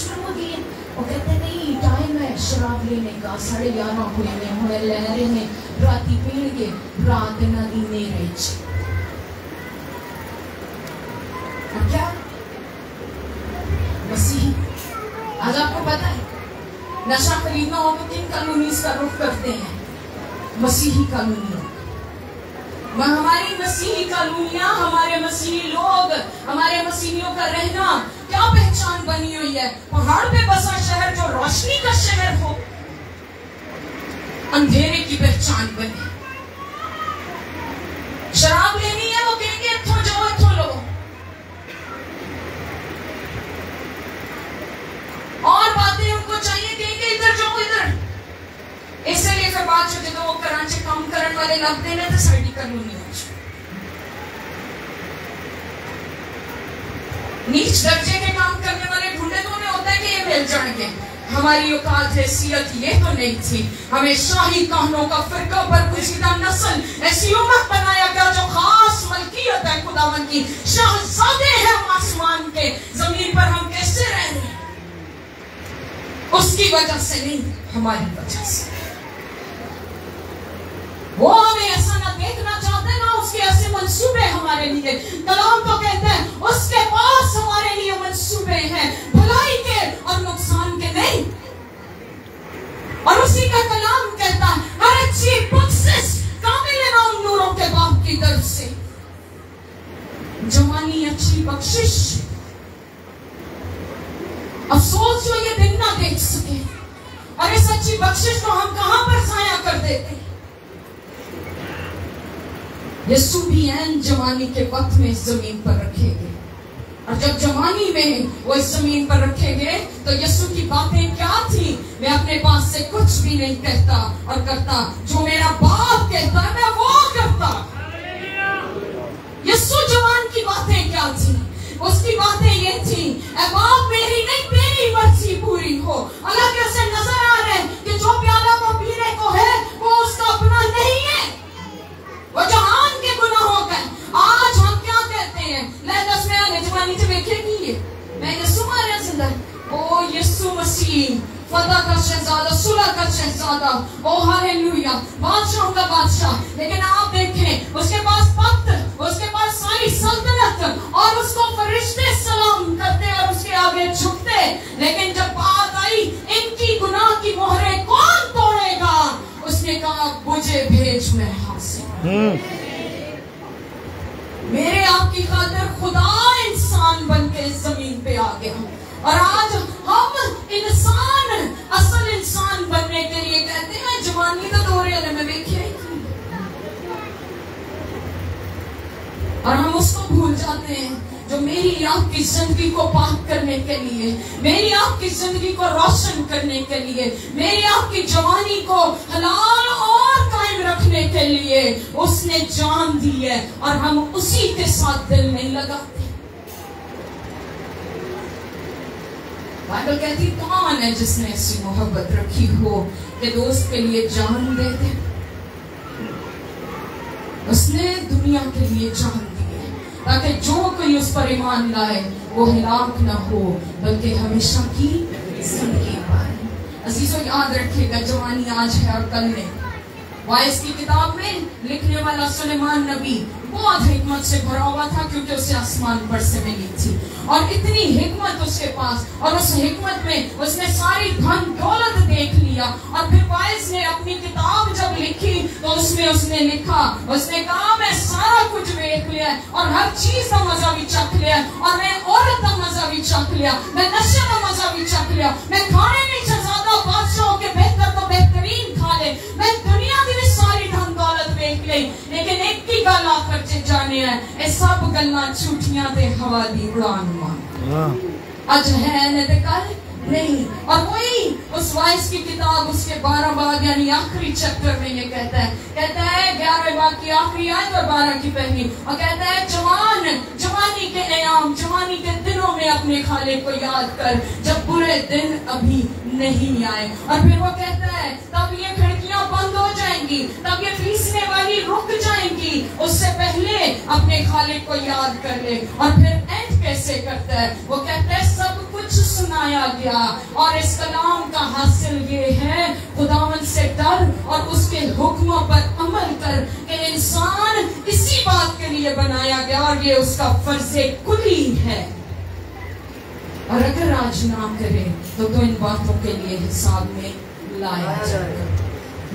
शुरू हो गई है? वो कहते नहीं, टाइम है शराब लेने का, 11:30 हुए ले रहे हैं राती पीण के रात नदी ने रेच। क्या मसीह, आज आपको पता है नशा खरीदना हो तो किन कानूनी का रुख करते हैं? मसीही कानूनियों। हमारी मसीही कानूनियां, हमारे मसीही लोग, हमारे मसीहियों का रहना क्या पहचान बनी हुई है? पहाड़ पे बसा शहर जो रोशनी का शहर हो, अंधेरे की पहचान बने। शराब लेनी है वो कहेंगे इथों जाओ, इथों लो, और बातें उनको चाहिए कहेंगे इधर जाओ, इधर। इसलिए फिर बात जो वो कराची काम करने वाले लगते हैं तो साड़ी कानूनी नीच दर्जे के काम करने वाले ढूंढे तो उन्हें होता है कि ये मिल जाएंगे। हमारी औकात हैसियत ये तो नहीं थी। हमें शाही कानों का फिरका बरगुज़ीदा नस्ल, ऐसी उम्मत बनाया गया जो खास मलकियत है खुदावन की, शहजादे हैं आसमान के, जमीन पर हम कैसे रह रहे हैं? उसकी वजह से नहीं, हमारी वजह से। वो हमें ऐसा ना देखना चाहते, ना उसके ऐसे मंसूबे हमारे लिए। कलाम तो कहते हैं उसके पास हमारे लिए मंसूबे हैं, भलाई के और नुकसान के नहीं। और उसी का कलाम कहता है हर अच्छी बख्शिश कामिल है उन नूरों के बाप की तरफ से। जवानी अच्छी बख्शिश, अफसोस जो ये दिन ना देख सके, और इस अच्छी बख्शिश को हम कहां पर जाया कर देते। यीशु भी ऐन जवानी के वक्त में इस जमीन पर रखेंगे, और जब जवानी में वो इस जमीन पर रखेंगे तो यीशु की बातें क्या थी? मैं अपने पास से कुछ भी नहीं कहता और करता, जो मेरा बाप कहता है मैं वो करता। यीशु जवान की बातें क्या थी? उसकी बातें ये थी, ऐ बाप मेरी नहीं तेरी मर्जी पूरी हो। हालांकि उसे नजर आ रहा है कि जो प्याला वो पीने को है वो उसका अपना नहीं है, वो जहान के गुनाहों का। आज हम क्या कहते हैं? ले 10 में आने जवानी से देखेगी ये मैं यीशु मारे जिंदा। ओ यीशु मसीह फतह का शहजादा, सुलह का शहजादा, ओ हालेलुया, बादशाहों का बादशाह। लेकिन आप देखें उसके पास तख्त, उसके पास सारी सल्तनत, और उसको फरिश्ते सलाम करते और उसके आगे झुकते। लेकिन जब बात आई इनकी गुनाह की मोहरें कौन तोड़ेगा, उसने कहा मुझे भेज, मैं हासिल। मेरे आपकी खातिर खुदा इंसान बन के इस जमीन पे आ गया, और आज हम इंसान, असल इंसान बनने के लिए कहते हैं जवानी तो दौरे में देखिए, और हम उसको भूल जाते हैं जो मेरी आपकी जिंदगी को पाक करने के लिए, मेरी आपकी जिंदगी को रोशन करने के लिए, मेरी आपकी जवानी को हलाल और कायम रखने के लिए उसने जान दी है, और हम उसी के साथ दिल नहीं लगाते। बाइबल कहती कौन है जिसने ऐसी मोहब्बत रखी हो कि दोस्त के लिए जान दे दे। उसने दुनिया के लिए जान दी है ताकि जो कोई उस पर ईमान लाए वो हिलाक ना हो बल्कि हमेशा की जिंदगी पाए। अजीजों याद रखिएगा, जवानी आज है और कल नहीं। वाइस की किताब में लिखने वाला सुलेमान नबी बहुत हिकमत से भरा हुआ था, क्योंकि उसे आसमान पर से मिली थी, और इतनी हिकमत उसके पास, और उस हिकमत में उसने सारी धन दौलत देख लिया। और फिर वाइस ने अपनी किताब जब लिखी तो उसमें उसने लिखा, उसने कहा मैं सारा कुछ देख लिया और हर चीज का मजा भी चख लिया, और मैं औरत का मजा भी चख लिया, मैं नशे का मजा भी चख लिया, मैं खाने में शहजादा बादशाहों के बेहतर तो बेहतरीन खा ले, मैं दुनिया की भी सारी धन दौलत देख ली, लेकिन एक ही गल आखिर जाने है, ये सब गल्ला झूठियां ते हवा दी उड़ान मार, अज है न ते कल नहीं। और वही उस वाइस की किताब उसके 12 बाब यानी आखिरी चैप्टर में ये कहता है 11वें बाब की आखिरी आयत और 12 की पहली, और कहता है जवानी के एयाम, जवानी के दिनों में अपने खाले को याद कर जब बुरे दिन अभी नहीं आए। और फिर वो कहता है तब ये खिड़कियां बंद हो जाएंगी, तब ये पीसने वाली रुक जाएंगी, उससे पहले अपने खालिक को याद कर ले। और फिर एंड कैसे करता है, वो कहता है सब कुछ सुनाया गया और इस कलाम का हासिल ये है खुदावंद से डर और उसके हुक्मों पर अमल कर कि इंसान इसी बात के लिए बनाया गया और ये उसका फर्ज़े कुली है। और अगर आज ना करे तो इन बातों के लिए हिसाब में लाया जाएगा।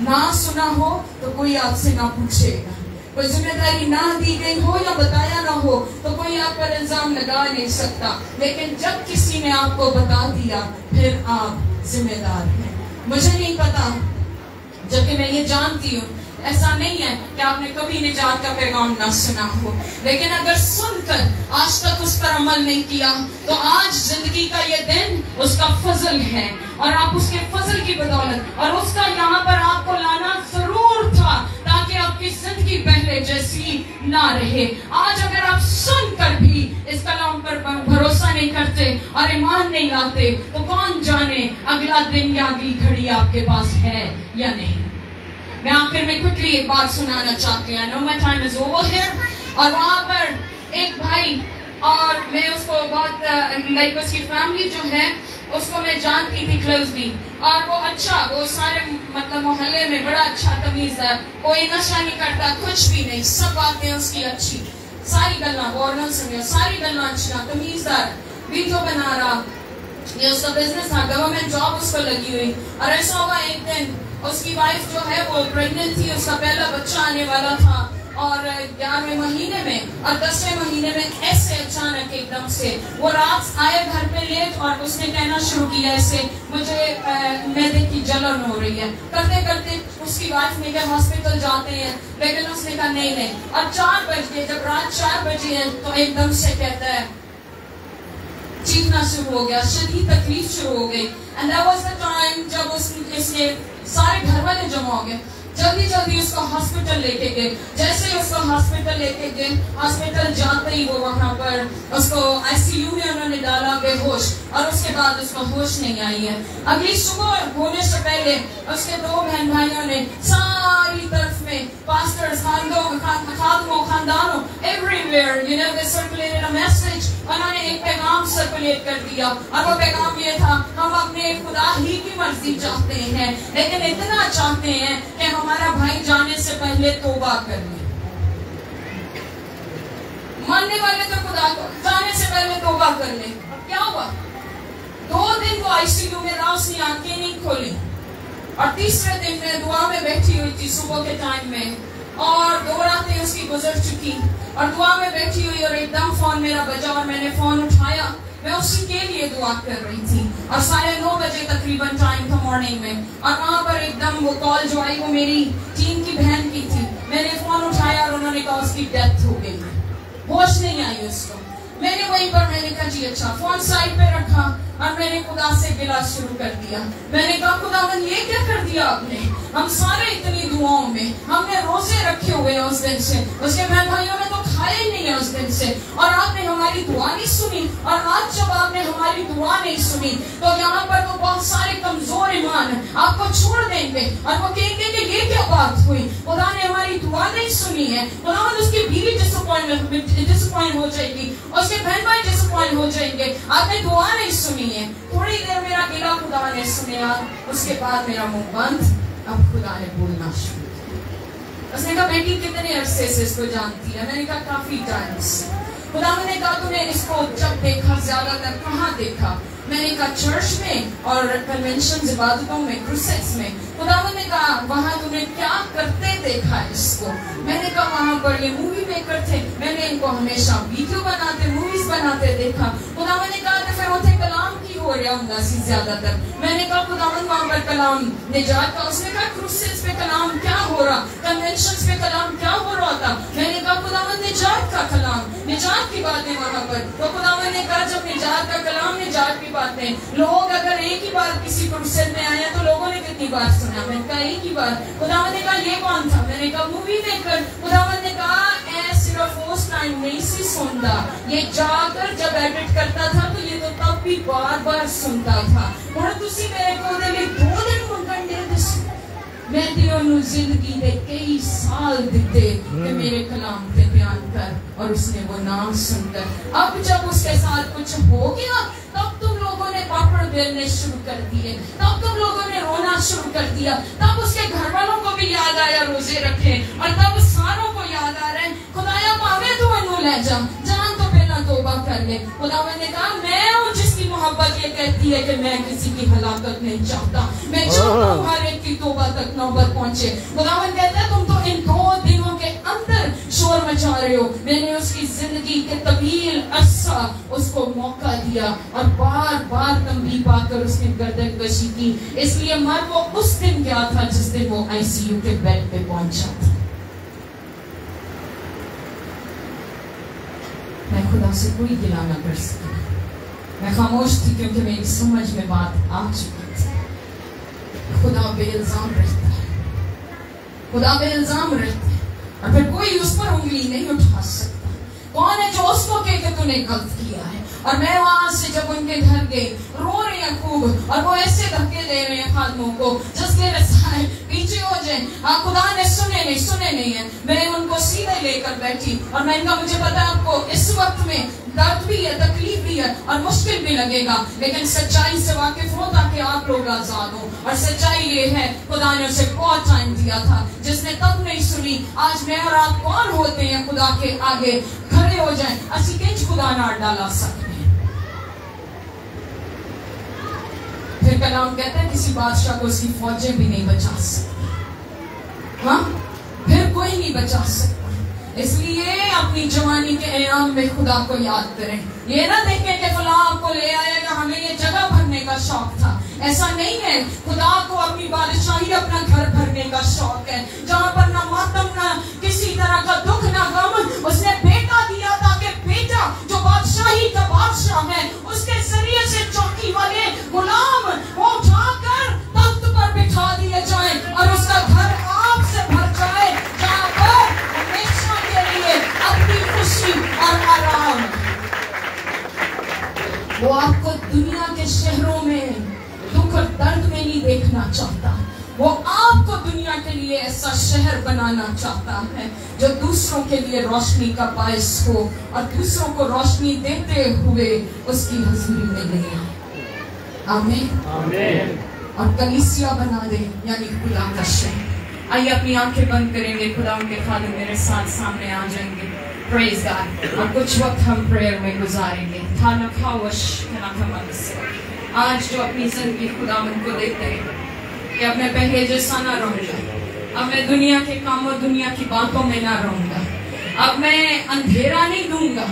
ना सुना हो तो कोई आपसे ना पूछेगा, कोई जिम्मेदारी ना दी गई हो या बताया ना हो तो कोई आप पर इल्जाम लगा नहीं सकता, लेकिन जब किसी ने आपको बता दिया फिर आप जिम्मेदार हैं। मुझे नहीं पता, जबकि मैं ये जानती हूँ ऐसा नहीं है कि आपने कभी निजात का पैगाम ना सुना हो, लेकिन अगर सुनकर आज तक उस पर अमल नहीं किया तो आज जिंदगी का ये दिन उसका फजल है और आप उसके फजल की बदौलत और उसका यहाँ पर आपको लाना जरूर था ताकि आपकी जिंदगी पहले जैसी ना रहे। आज अगर आप सुनकर भी इस कलाम पर भरोसा नहीं करते और ईमान नहीं लाते तो कौन जाने अगला दिन या अगली घड़ी आपके पास है या नहीं। मैं आखिर में क्विकली एक बात सुनाना चाहती हूँ। No my time is over here. और वहाँ पर एक भाई और मैं उसको बहुत लाइक उसकी फैमिली जो है उसको मैं जानती थी क्लोजली और वो अच्छा, वो सारे मतलब मोहल्ले में बड़ा अच्छा तमीज़दार, कोई नशा नहीं करता, कुछ भी नहीं, सब बातें उसकी अच्छी, सारी गल्ला गौरन सुनियो, सारी गल्ला अच्छी, तमीज़दार, वीडियो बना रहा, ये उसका बिजनेस था, गवर्नमेंट जॉब उसको लगी हुई। और ऐसा हुआ एक दिन उसकी वाइफ जो है वो प्रेग्नेंट थी, उसका पहला बच्चा आने वाला था और 11वें महीने में और 10वें महीने में ऐसे अचानक एकदम से वो रात आए घर पे लेट और उसने कहना शुरू किया ऐसे मुझे मैदे की जलन हो रही है। करते करते उसकी वाइफ ने कहा हॉस्पिटल जाते हैं, लेकिन उसने कहा नहीं। और 4 बजे जब रात 4 बजे है तो एकदम से कहता है चीखना शुरू हो गया, शदीद तकलीफ शुरू हो गई। And that was the time जब इसने सारे घर वाले जमा हो गए, जल्दी जल्दी उसको हॉस्पिटल लेके गए। जैसे ही उसको हॉस्पिटल लेके गए, हॉस्पिटल जाते ही वो वहाँ पर उसको आईसीयू में उन्होंने डाला बेहोश और उसके बाद उसको होश नहीं आई है। अगली सुबह होने से पहले उसके 2 बहन भाइयों ने सारी तरफ में पास्टर्स खानदानों everywhere you know they circulated a message, उन्होंने एक पैगाम सर्कुलेट कर दिया और वो पैगाम ये था हम अपने खुदा ही की मर्जी माफी चाहते हैं, लेकिन इतना चाहते हैं कि हमारा भाई जाने से पहले तौबा कर ले। मानने वाले तो खुदा को जाने से पहले तौबा कर ले। अब क्या हुआ, 2 दिन वो आईसीयू में रहा, उसने आंखें नहीं खोली, और तीसरे दिन मैं दुआ में बैठी हुई थी सुबह के टाइम में, और 2 रातें उसकी गुजर चुकी, और दुआ में बैठी हुई और एकदम फोन मेरा बजा और मैंने फोन उठाया। मैं उसी के लिए दुआ कर रही थी, और 9:30 बजे तकरीबन टाइम था मॉर्निंग में, और वहां पर एकदम वो कॉल जो आई वो मेरी टीम की बहन की थी। मैंने फोन उठाया और उन्होंने कहा उसकी डेथ हो गई, होश नहीं आई उसको। मैंने वहीं पर मैंने कहा जी अच्छा, फोन साइड पे रखा और मैंने खुदा से गिला शुरू कर दिया। मैंने कहा खुदावन ये क्या कर दिया आपने, हम सारे इतनी दुआओं में, हमने रोजे रखे हुए हैं उस दिन से, उसके बहन भाइयों ने तो खाया ही नहीं है उस दिन से, और आपने हमारी दुआ नहीं सुनी, और आज जब आपने हमारी दुआ नहीं सुनी तो यहाँ पर तो बहुत सारे कमजोर ईमान आपको छोड़ देंगे, और वो कहेंगे कि ये क्या बात हुई, खुदा ने हमारी दुआ नहीं सुनी है। खुदावन उसकी बीवी डिसअपॉइंट हो जाएगी, उसके बहन भाई डिसअपॉइंट हो जाएंगे, आपने दुआ नहीं सुनी है। थोड़ी देर मेरा गिला खुदा ने सुना, उसके बाद मेरा मुंह बंद, अब खुदा ने बोलना शुरू किया। उसने कहा बेटी कितने अरसे से इसको जानती है? मैंने कहा काफी टाइम से। खुदा ने कहा तूने इसको जब देखा ज्यादातर कहाँ देखा? मैंने कहा चर्च में और कन्वेंशन इबादतों में, क्रूसेड्स में। खुदावन ने कहा वहां तूने क्या करते देखा इसको? मैंने कहा वहां पर ये मूवी मेकर थे, मैंने इनको हमेशा वीडियो बनाते, मूवीज बनाते देखा। खुदावन ने कहा फिर उसे कलाम की हो रहा होगा सी ज्यादातर। मैंने कहा खुदावन वहां पर कलाम निजात का, उसने कहा क्रूसेड्स पे कलाम क्या हो रहा, कन्वेंशन पे कलाम क्या हो रहा था? मैंने कहा खुदावन निजात का कलाम, निजात की बातें वहां पर। तो खुदावन ने कहा जब निजात का कलाम, निजात की बातें, लोग अगर एक ही बार किसी क्रूसेड में आए तो लोगों ने कितनी बार सुना? मैंने कहा एक ही बार। खुदावन ने कहा ये कौन था? मैंने कहा मूवी मेकर। खुदावन ने कहा सिर्फ उस टाइम नहीं सी सुनता, ये जाकर जब एडिट करता था तो ये तो तब भी बार बार सुनता था। और तुसी मेरे को 2 दिन मुंडे मैं तेनू जिंदगी दे कई साल दिते कि मेरे कलाम पे ध्यान कर, और उसने वो ना सुनकर। अब जब उसके साथ कुछ हो गया तब तुम लोगों ने पापड़ बेलने शुरू कर दिए, तब तुम लोगों ने रोना शुरू कर दिया, तब उसके घर वालों को भी याद आया रोजे रखे, और तब सारों को याद आ रहे खुदाया पावे तू अनु ले जा, जान तो पहला तौबा कर ले। खुदावन ने कहा मैं हूँ जिसकी मोहब्बत ये कहती है कि मैं किसी की हलाकत नहीं चाहता, मैं चाहता हूँ हर एक की तौबा तक नौबत पहुंचे। खुदावन कहता है तुम तो इन 2 दिनों के अंदर शोर मचा रहे हो। मैंने उसकी जिंदगी के तवील अरसा उसको मौका दिया, और बार बार तंबीह पाकर उसने गर्दन कशी की, इसलिए मर वो उस दिन गया था जिस दिन वो आईसीयू के बेड पे पहुंचा था। मैं खुदा से कोई गिला ना कर सकी, मैं खामोश थी क्योंकि मेरी समझ में बात आ चुकी थी। खुदा बेइल्जाम रहता है, खुदा बेइल्जाम रहता है, और फिर कोई उस पर उंगली नहीं उठा सकता। कौन है जो उसको कहे कि तूने गलत किया है? और मैं वहां से जब उनके घर गई, रो रही हैं खूब, और वो ऐसे धक्के दे रहे हैं खादमों को जिसके रसाए पीछे हो जाए। खुदा ने सुने नहीं है। मैं उनको सीधे लेकर बैठी, और मैंने कहा मुझे पता है आपको इस वक्त में दर्द भी है, तकलीफ भी है, और मुश्किल भी लगेगा, लेकिन सच्चाई से वाकिफ हो ताकि आप लोग आजाद हो। और सच्चाई ये है खुदा ने उसे बहुत टाइम दिया था, जिसने तब नहीं सुनी। आज मैं और आप कौन होते हैं खुदा के आगे खड़े हो जाएं? असि किंच खुदा ना डाला सकते। फिर कलाम कहता है किसी बादशाह को उसकी फौजें भी नहीं बचा सकती। हाँ, फिर कोई नहीं बचा सकता। इसलिए अपनी जवानी के ऐयाम में खुदा को याद करें। ये ना देखें कि फलां आपको ले आएगा, हमें ये जगह भरने का शौक था, ऐसा नहीं है। खुदा को अपनी बादशाही, अपना घर भरने का शौक है, जहाँ पर ना मातम, ना किसी तरह का दुख, ना गम। उसने बेटा दिया ताकि बेटा जो बादशाही का बादशाह है, उसके जरिए से चौकी वाले गुलाम वो उठाकर तख्त पर बिठा दिए जाए, और उसका घर आपसे भर जाए, जहाँ पर हमेशा के लिए अपनी खुशी और आराम। वो आपको दुनिया के शहरों में दुख और दर्द में नहीं देखना चाहता, वो आपको दुनिया के लिए ऐसा शहर बनाना चाहता है जो दूसरों के लिए रोशनी का बायस हो, और दूसरों को रोशनी देते हुए उसकी हुजूरी में ले आए। आमीन। और कलीसिया बना दे, यानी खुदा का शहर। आइए अपनी आंखें बंद करेंगे, खुदा उनके खादिम मेरे साथ सामने आ जाएंगे। Praise God. और कुछ वक्त हम प्रेयर में गुजारेंगे। आज जो अपनी जिंदगी खुदावंद को देते हैं कि अब मैं पहले जैसा ना रहूंगा, अब मैं दुनिया के कामों दुनिया की बातों में ना रहूंगा, अब मैं अंधेरा नहीं दूंगा,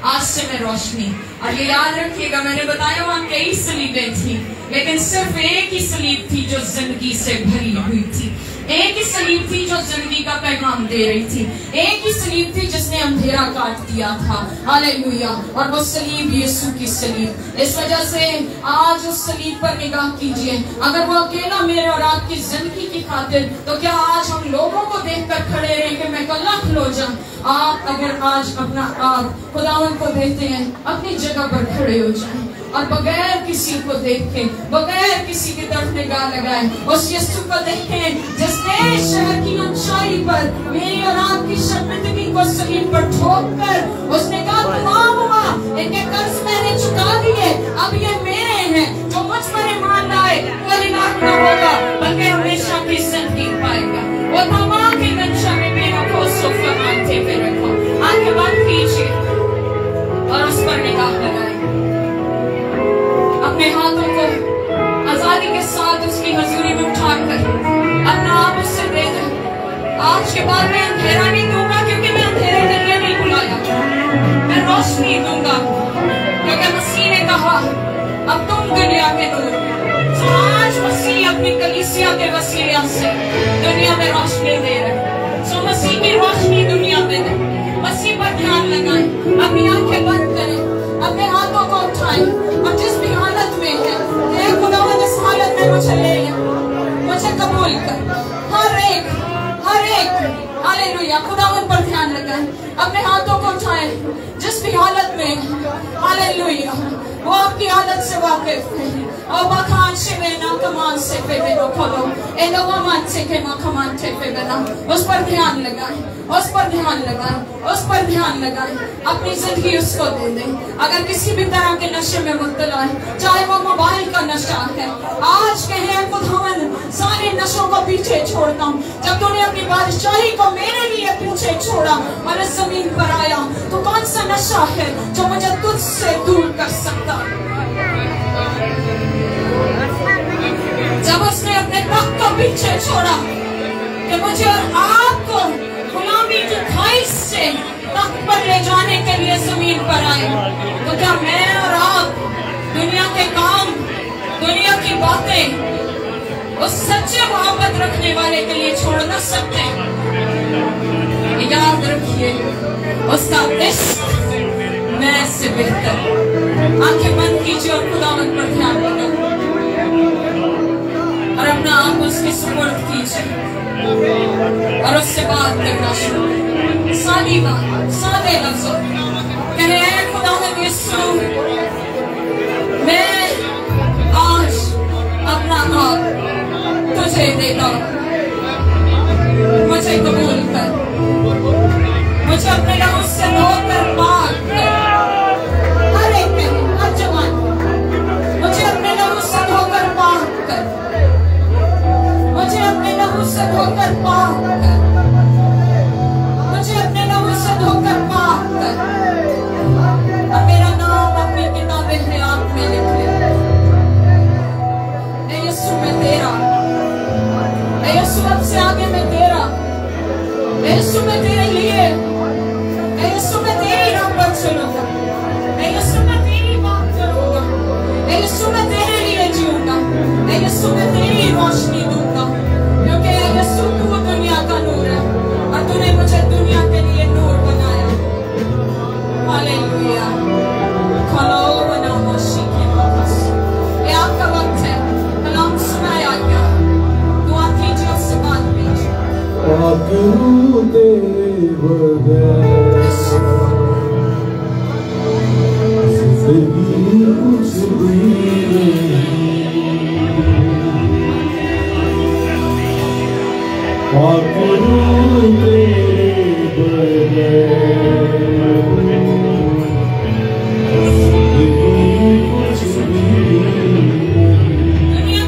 आज से मैं रोशनी। और ये याद रखिएगा, मैंने बताया वहां कई सलीबें थी, लेकिन सिर्फ एक ही सलीब थी जो जिंदगी से भरी हुई थी। एक ही सलीब थी जो जिंदगी का पैगाम दे रही थी। एक ही सलीब थी जिसने अंधेरा काट दिया था। हालेलुया। और वो सलीब यीशु की सलीब। इस वजह से आज उस सलीब पर निगाह कीजिए। अगर वो अकेला मेरे और आपकी जिंदगी की खातिर, तो क्या आज हम लोगों को देखकर खड़े रहे कि मैं कल्ला खलो जाऊं? आप अगर आज अपना आप खुदावंद को देते हैं, अपनी जगह पर खड़े हो जाएं और बगैर किसी को देखे, बगैर किसी की तरफ निगाह लगाए, उस यीशु को देखें जिसने शहर की ऊंचाई पर मेरी और आपकी शर्मिंदगी को सलीब पर ठोक कर उसने कहा तमाम हुआ, इनके कर्ज मैंने चुका दिए, अब ये मेरे हैं। जो मुझ पर ईमान लाए वो निराश न होगा, बल्कि हमेशा की जिंदगी पाएगा। वो तमाम की मंशा में मेरा को सोफा माथे पे रखो, आंखें बंद कीजिए और उस पर निगाह लगाए। अपने हाथों को आजादी के साथ उसकी हजूरी में उठाकर अपना आप उससे दे दे। आज के बाद मैं अंधेरा नहीं दूंगा, क्योंकि मैं अंधेरे के लिए नहीं बुलाया, मैं रोशनी दूंगा, क्योंकि मसीह ने कहा अब तुम दुनिया के नूर। तो आज मसीह अपनी कलीसिया के वसीले से दुनिया में रोशनी दे रहे। सो मसीह की रोशनी दुनिया में दे। मसीह पर ध्यान लगाएं, अपनी आंखें बंद करें, अपने हाथों को उठाएं और जिस भी हालत में है, खुदावंद इस हालत में मुझे ले ले, मुझे कबूल कर। हर एक हालेलुया। खुदावंद पर ध्यान लगाएं, अपने हाथों को उठाएं जिस भी हालत में। हालेलुया। वो आपकी हालत से वाकिफ है। और बखान से बेना कमान से पे बेनो खोलो एलोवा मान से के मखमान से पे बेना। उस पर ध्यान लगाएं, उस पर ध्यान लगाएं, उस पर ध्यान लगाएं। अपनी जिंदगी उसको दे दें। अगर किसी भी तरह के नशे में मुब्तला है, चाहे वो मोबाइल का नशा है, आज कहें खुदावंद सारे नशों को पीछे छोड़ता हूँ। जब तूने अपनी बादशाही को मेरे लिए पीछे छोड़ा और इस जमीन पर आया, तो कौन सा नशा है जो मुझे तुझसे दूर कर सकता? जब उसने अपने तख्त को पीछे छोड़ा कि मुझे और आपको गुलामी की ख्वाहिश से तख्त पर ले जाने के लिए जमीन पर आए, तो क्या मैं और आप दुनिया के काम, दुनिया की बातें उस सच्चे मोहब्बत रखने वाले के लिए छोड़ न सकते? याद रखिए, उसका इश्क मैं से बेहतर। आंखें बंद कीजिए और खुदावंद पर ध्यान लगाइए और अपना आप उसके सुपुर्द कीजिए और उससे बात करना शुरू करें। सादी बात, सादे लफ्जों कहे, खुदावंद यीशु, मैं आज अपना आप तुझे देता हूं, मुझे कबूल कर, मुझे अपने लहू से धोकर पाक कर। हर एक में, हर जवान, मुझे अपने लहू से धोकर पाक कर, मुझे अपने लहू से धोकर पाक कर, मुझे अपने लहू से धोकर पाक कर, और मेरा नाम अपनी किताबे हयात में लिख ले। ऐ यीशु मैं तेरा, ऐ यीशु अब से आगे मैं तेरा, ऐ यीशु मैं तेरे लिए, ऐ यीशु मैं तेरी राह पर चलूंगा, ऐ यीशु मैं तेरी बात करूंगा, ऐ यीशु मैं तेरे लिए जीऊंगा, ऐ यीशु मैं तेरी रोशनी दूंगा, क्योंकि ऐ यीशु तू दुनिया का नूर है और तूने मुझे दुनिया के लिए नूर बनाया। हालेलुया। खलो बना मसीह के पास। ये आपका वक्त है, कलाम सुनाया गया, दुआ कीजिए, उससे बात कीजिए।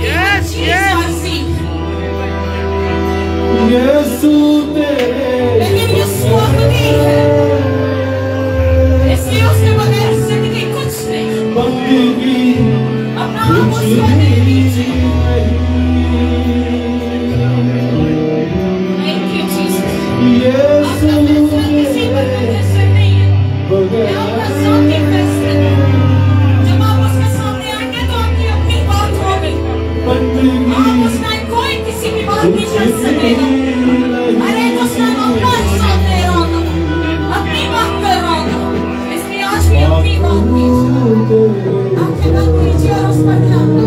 Yes, yes. दुश्मन कोई किसी की बात नहीं कर सकेगा। अरे दुश्मन अपना हिस्सा दे रहा था, अपनी बात कर रहा था, इसलिए आज भी अपनी बात कीजिए, आपकी बात कीजिए और उस पर ध्यान दो।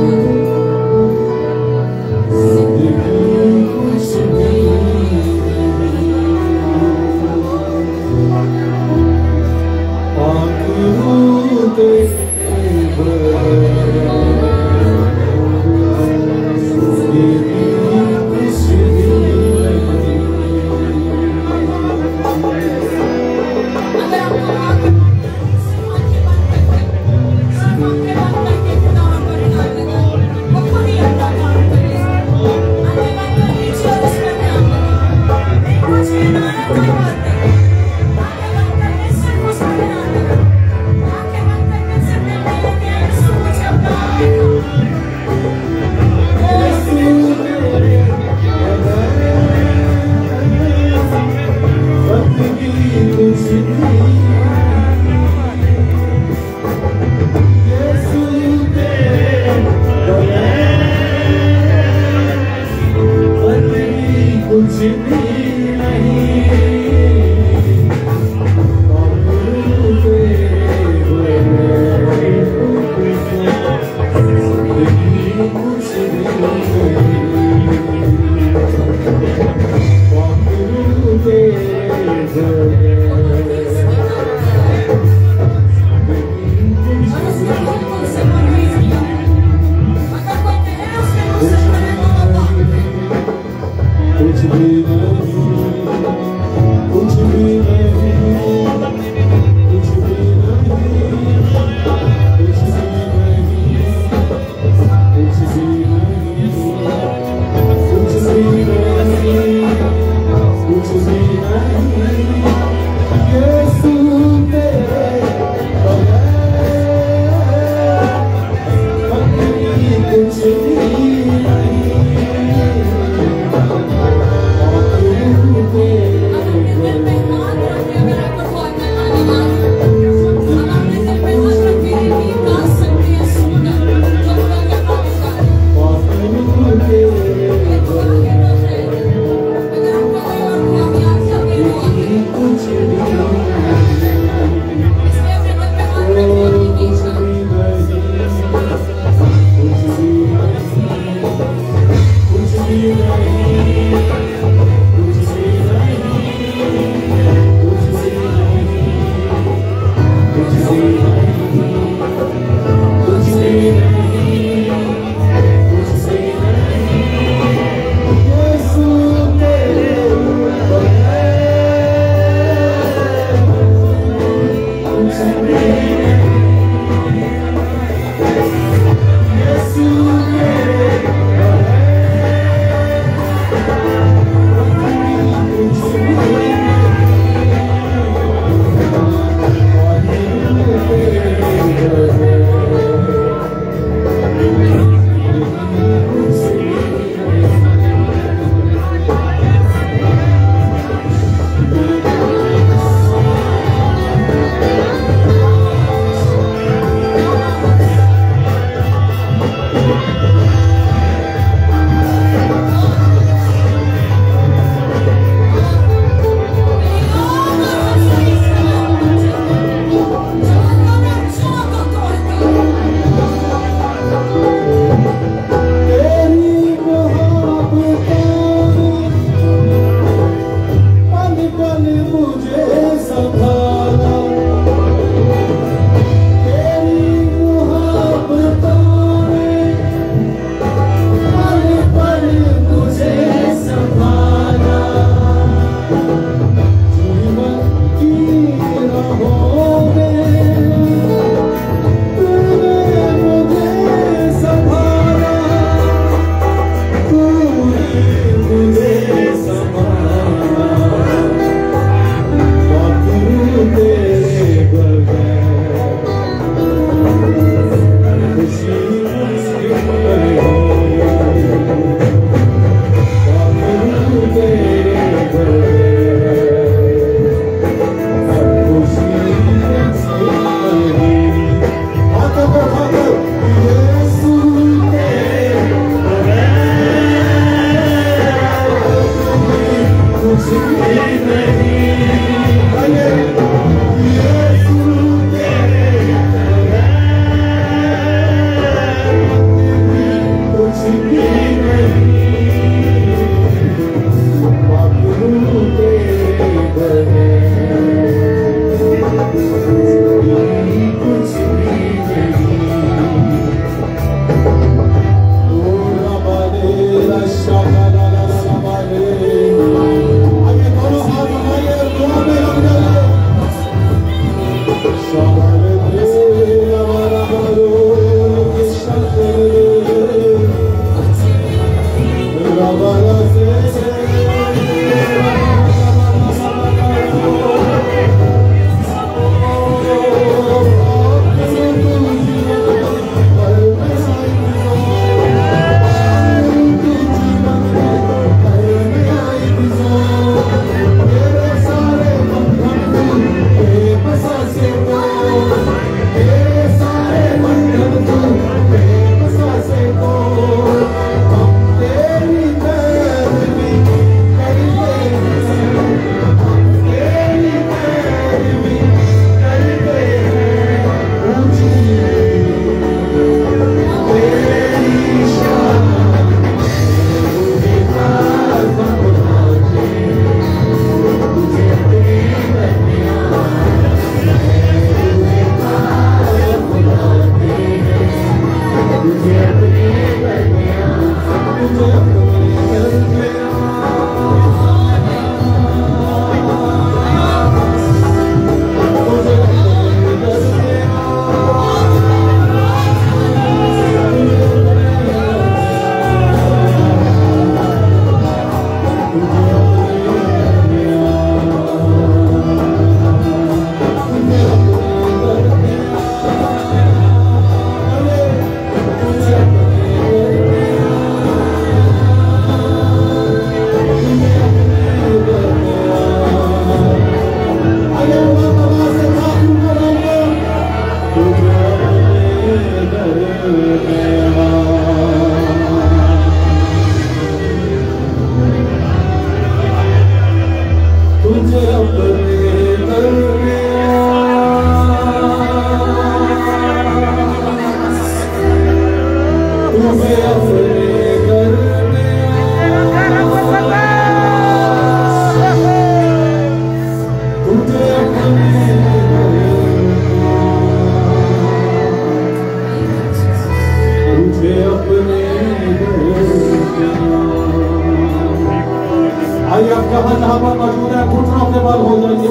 जहां जहां पर मौजूद है घुटनों के बल हो जाइए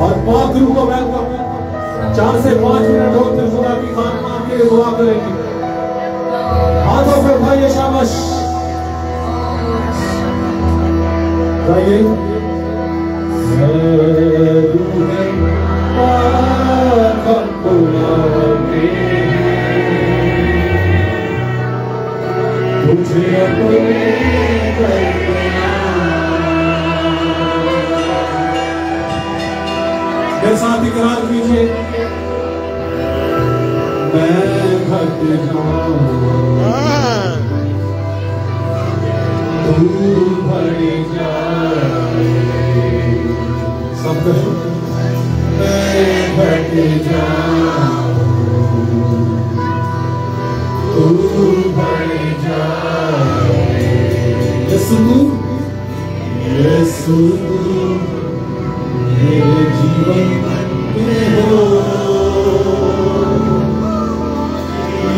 और पाक रूह को वेलकम 4 से 5 मिनट होते खुदा की खानमान के लिए दुआ करेंगे। हाथों पे उठाइए, शाबाश गाइए। मेरे साथ इकरार कीजिए, मैं घट जाऊं तू बढ़ जाए, सब कहो मैं घट जाऊं तू बढ़ जाए। यीशु मेरे जीवन में हो,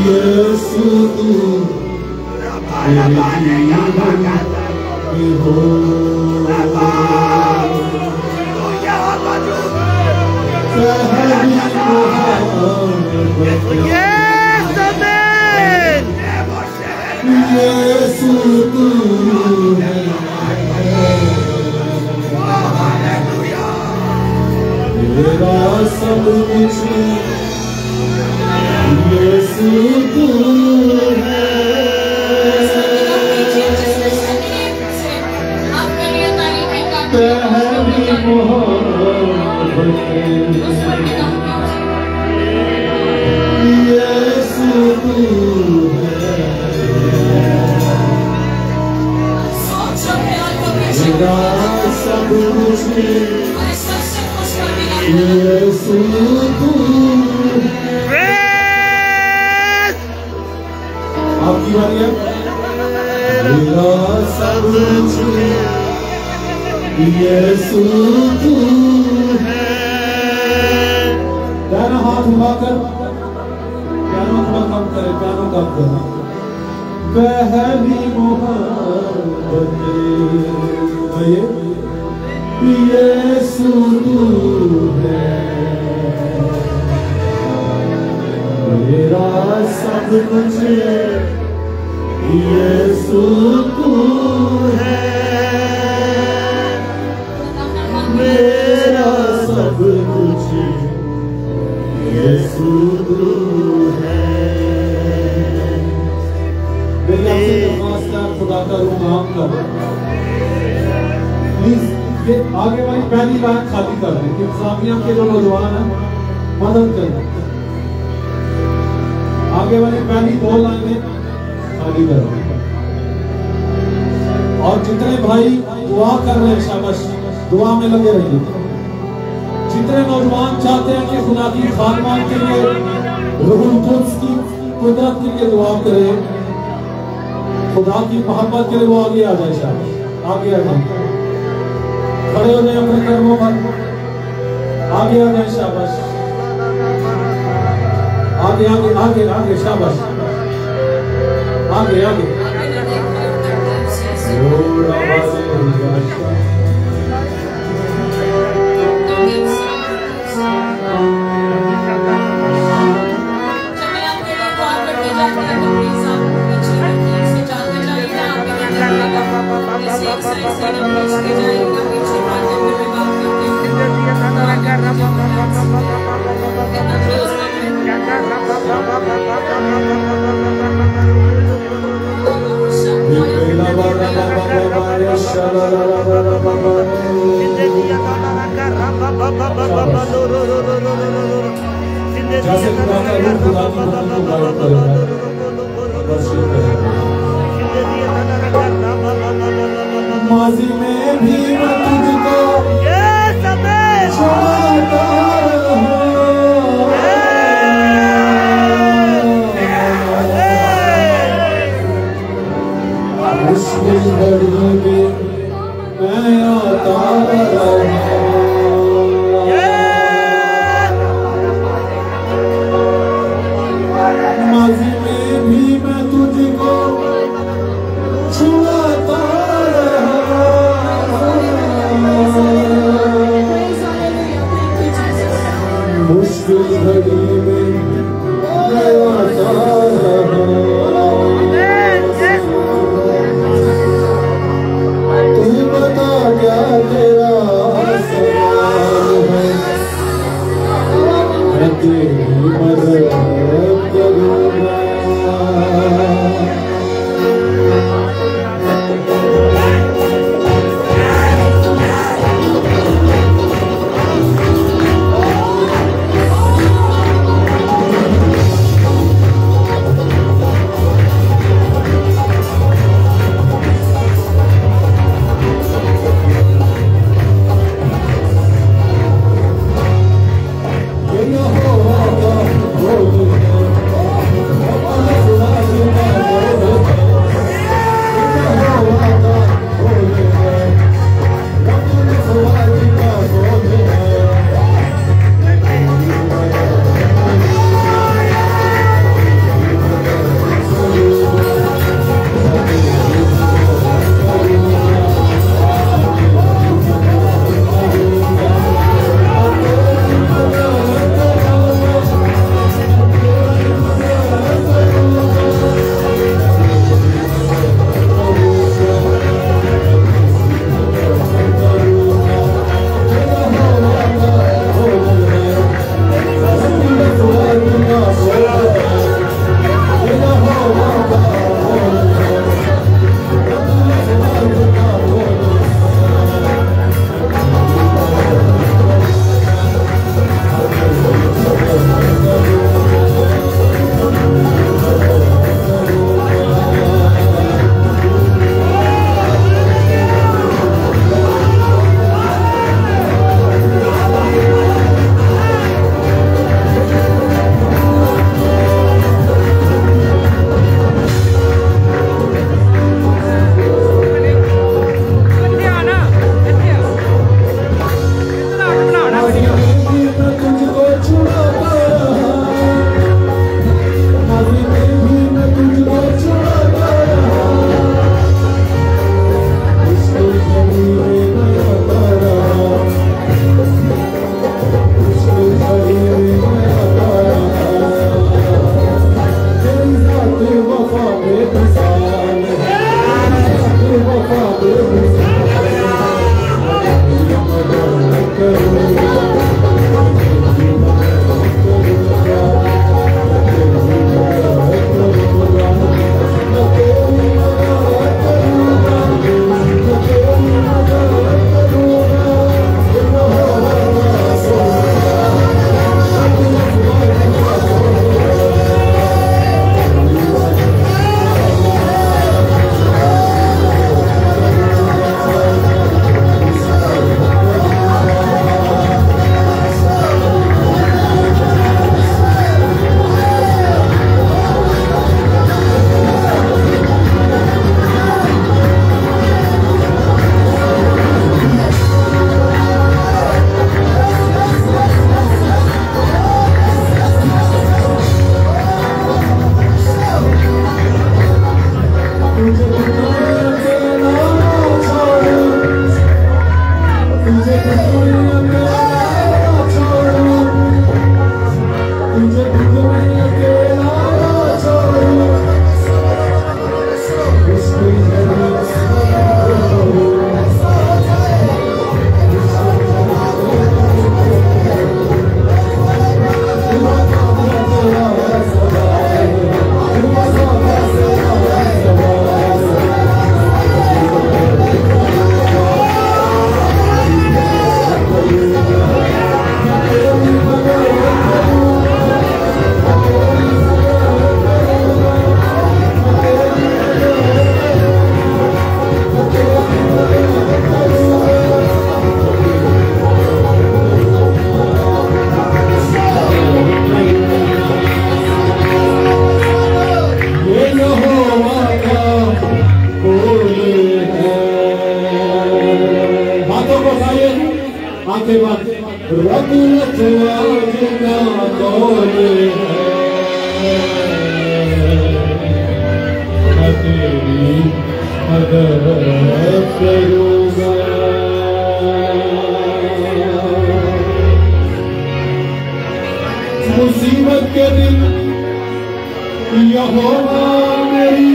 यीशु तू मेरे जीवन में हो। यीशु तू मेरा सब कुछ, यीशु तू है। पहली मोहब्बत यीशु तू है, मेरा सब कुछ यीशु तू है। आपकी बारी है। मेरा सब कुछ यीशु तू है। दोनों हाथ उठाकर प्यानो थोड़ा कम करें, प्यानो कम करें। पहली मोहब्बत यीशु तू है, मेरा सब कुछ यीशु तू है, मेरा सब कुछ यीशु तू है। मेरी आपसे दरख्वास्त है, खुदा का रूह माफ कर प्लीज। ये आगे वाली पहली लाइन खाली कर दें, इंतजामिया के जो नौजवान हैं मदद करें। आगे वाली पहली 2 लाइनें खाली करें। और जितने भाई दुआ कर रहे हैं, शाबाश, दुआ में लगे रहिए। जितने नौजवान चाहते हैं कि खुदा की खानमान के लिए, रूहुल कुद्स की कुदरत के लिए दुआ करें, खुदा की मोहब्बत के लिए, वो आगे आ जाए। शाबाश, आगे आ जाए, खड़े हो जाए अपने कर्मों पर, आगे आ जाए। शाबाश, आगे आगे आगे आगे, शाबाश, आगे आगे। माजी में भी मैं तुझको छोड़ता मुश्किल घड़ी में मैं आता रहा, माजी में भी मैं तुझको छुआता रहा। गाते वक्त रब लखवाना कौन है, मैं तेरी मदद करूँगा। मुसीबत के दिन यहोवा मेरी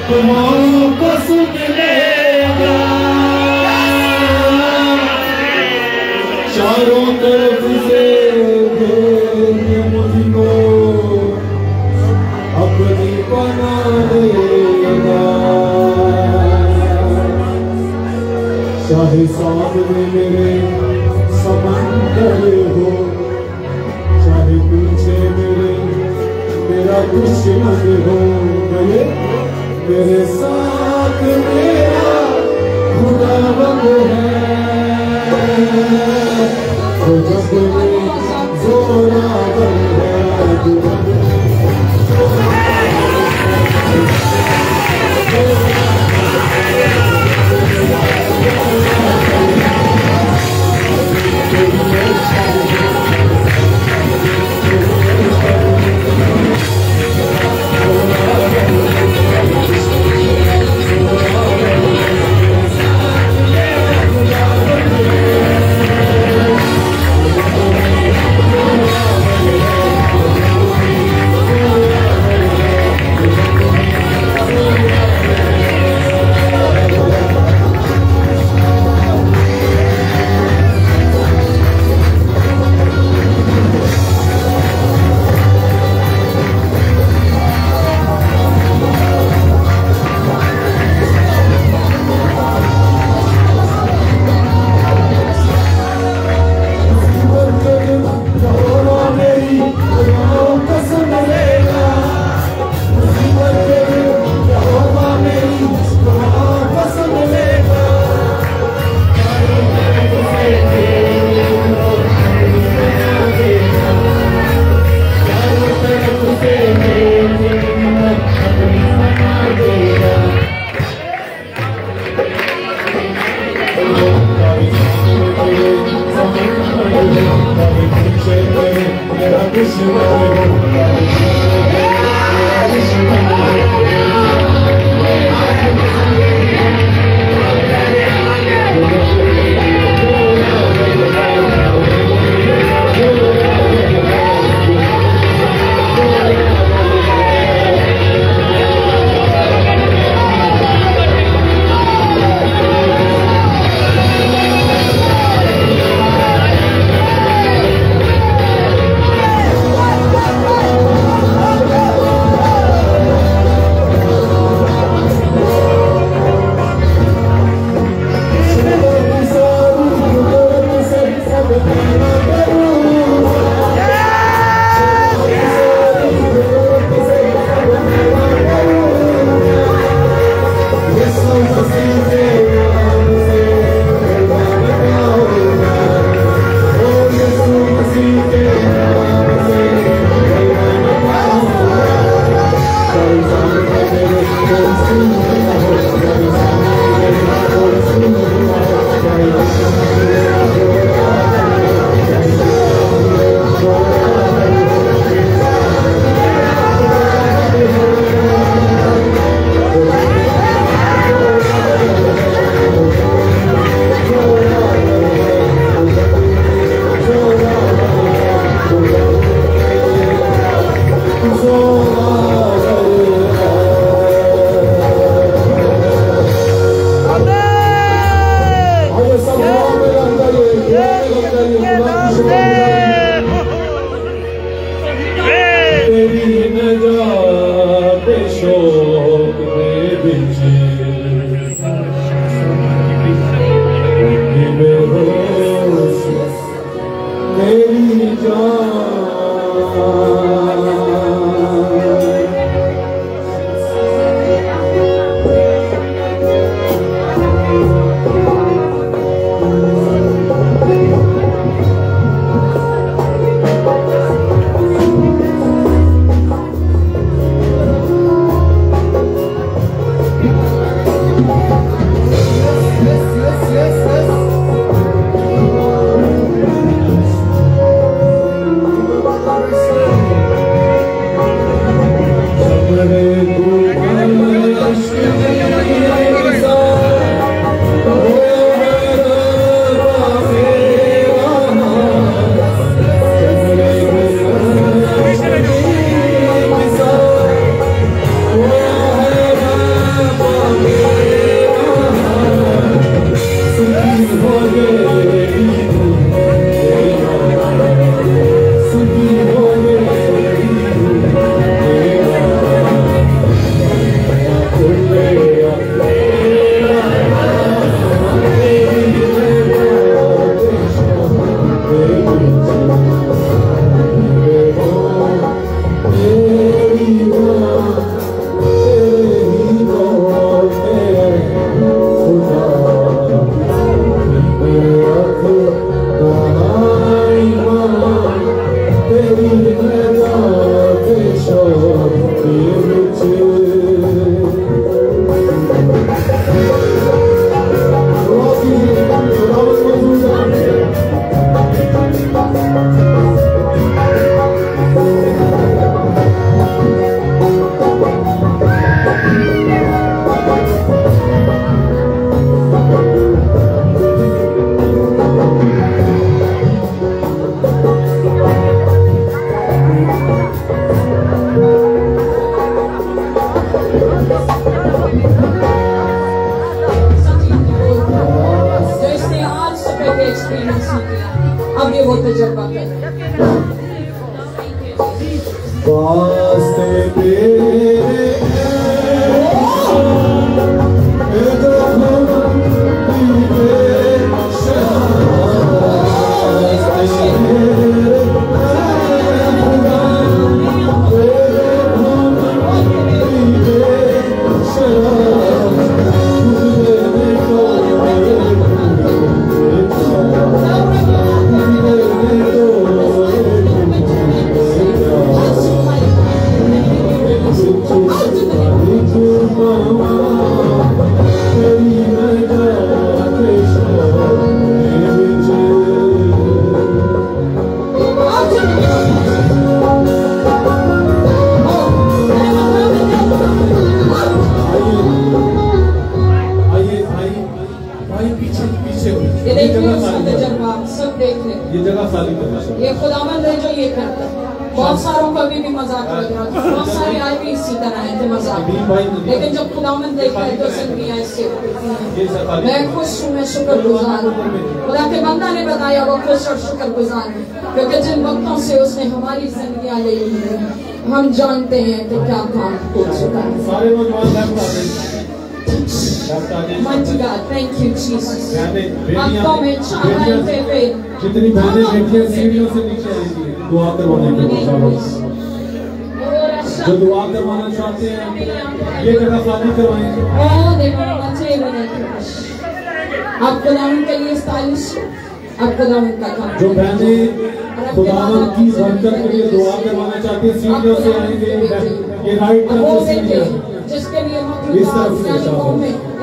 दुआओं को सुन लेगा, चारों तरफ से मुझको अपनी बना लेगा। चाहे सामने मेरे समंदर हो, चाहे पीछे मेरा दुश्मन हो, मेरे साथ मेरा खुदावंद है। तो जब जोरावर है वो तजर्बा करें। वास्ते तेरे ये खुदावंद है जो ये करता है। बहुत सारों को अभी भी मजाक लग रहा था, बहुत सारे आज भी इसी तरह आए थे मजाक, लेकिन जब खुदावंद देखता है तो जिंदगियां इससे होती हैं। मैं खुश हूँ, मैं शुक्रगुजार हूँ। खुदा के बंदा ने बताया वो खुश और शुक्रगुजार है, क्योंकि जिन वक्तों से उसने हमारी जिंदगियां ले ली हैं हम जानते हैं कि क्या काम हो चुका है। Mighty God, thank you Jesus। आपको में चाहते थे जितनी बहनें बेटियां सीढ़ियों से नीचे आई थी दुआ करवाने के लिए, जो दुआ करवाना चाहते हैं ये जगह खाली करवाएंगे। आप खुदावंद के लिए स्टाइलिश, आप खुदावंद का काम। जो बहनें खुदावंद की बरकत के लिए दुआ करवाना चाहती हैं सीढ़ियों से आएंगे, ये राइट तरफ से सीढ़ियां जिसके लिए हम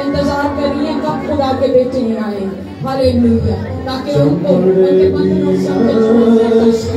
इंतजार कर रही हैं कब खुदा के बेटे आए, हालेलुया, ताकि उनको उनके बंधनों से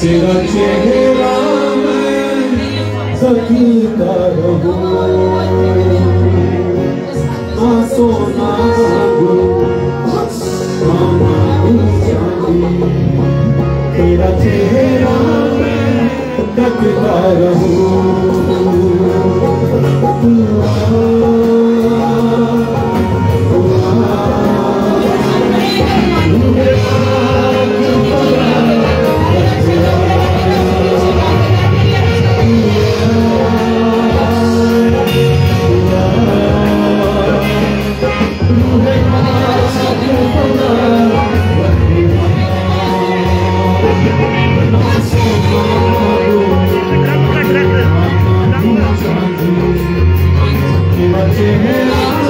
तेरा चेहरा मैं देखता रहूं, सोना तेरा चेहरा मैं देखता रहूं। Gracias.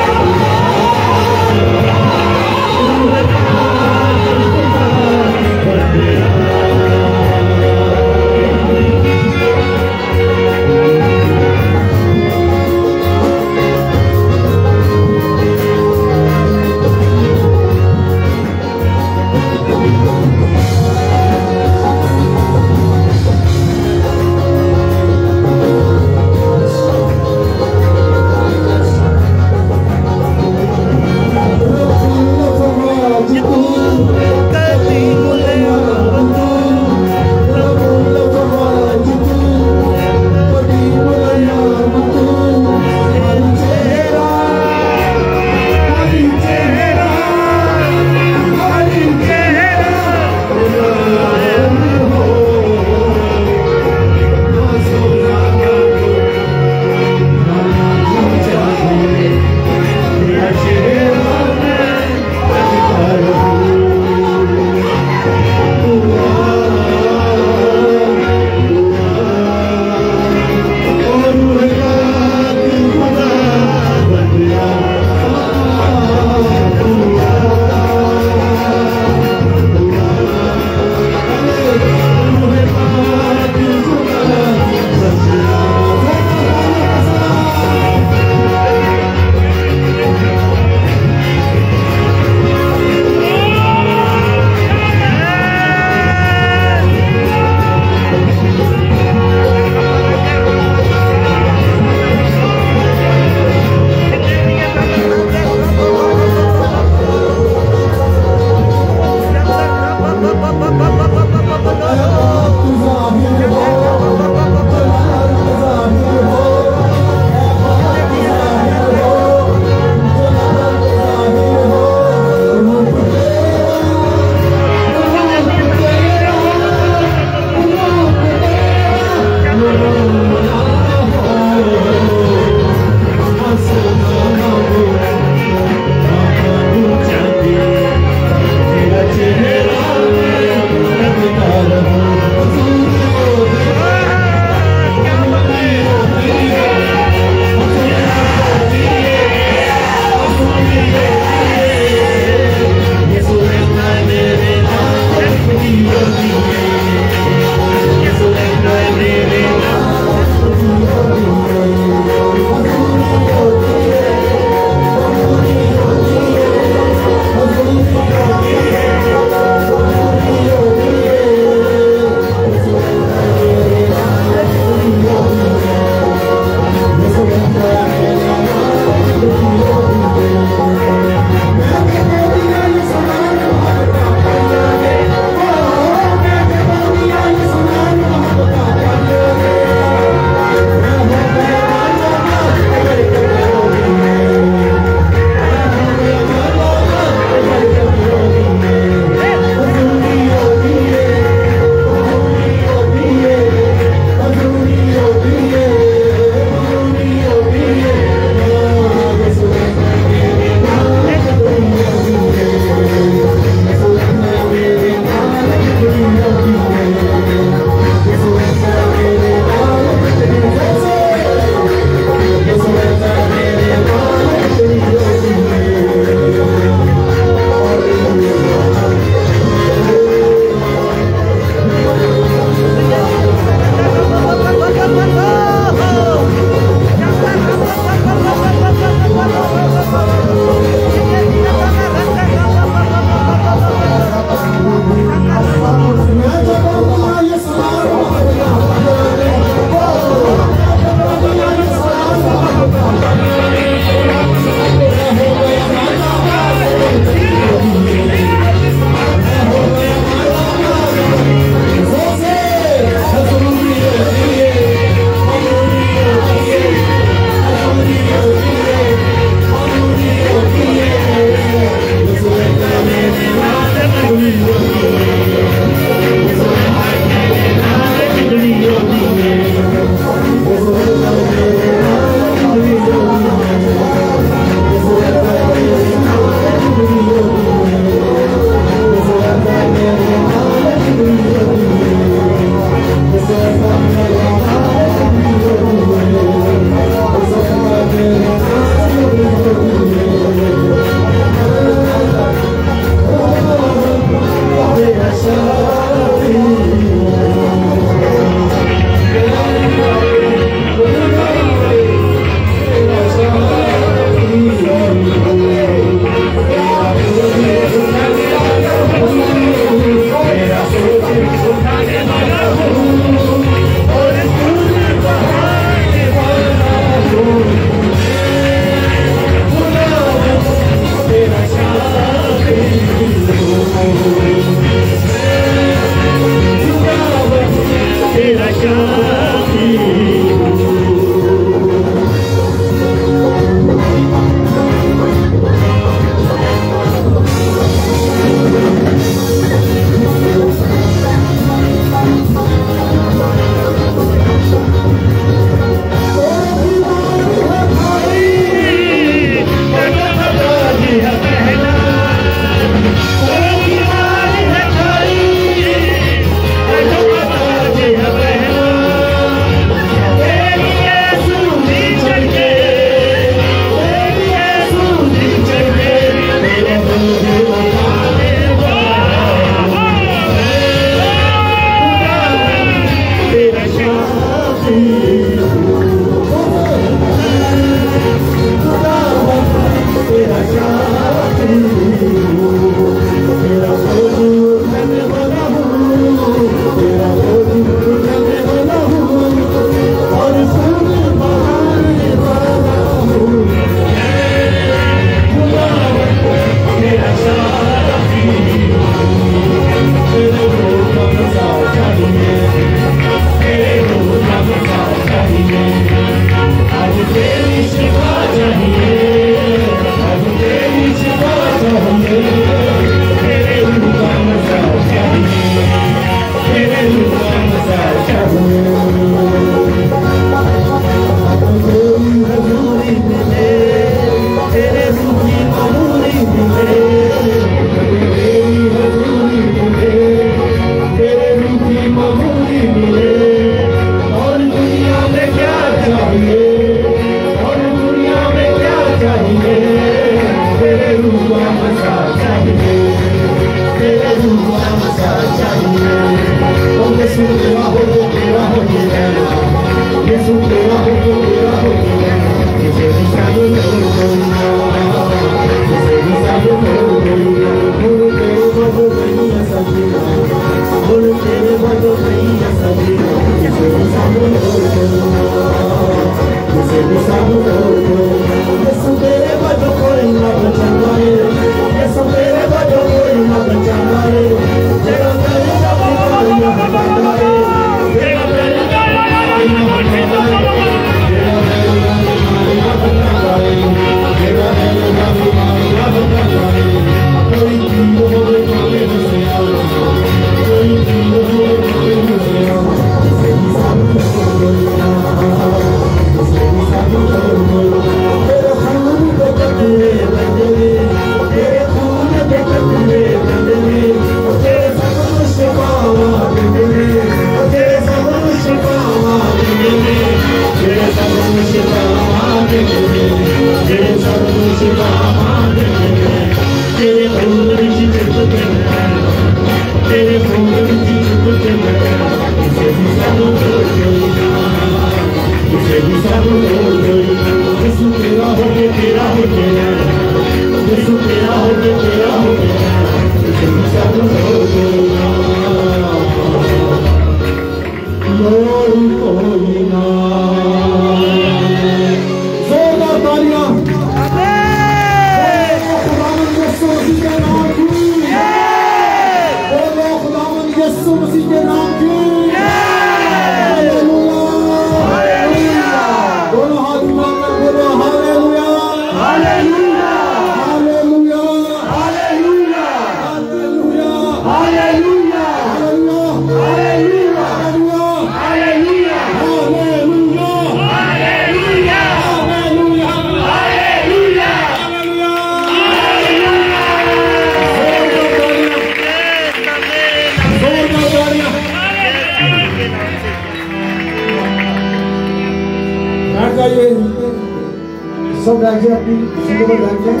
सब राज्य अपनी सीटों पर बैठ जाएं,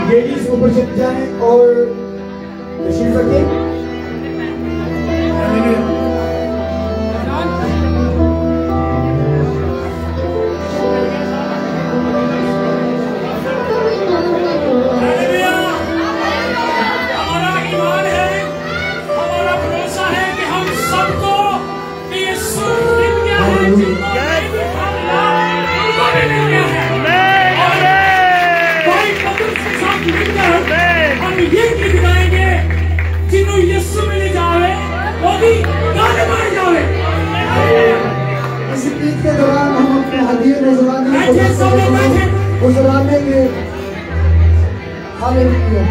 लेडीज ऊपर चढ़ जाएं और तशरीफ रखें। के दौरान हम अपने हदीये नजरान गुजराने के हालेलुया।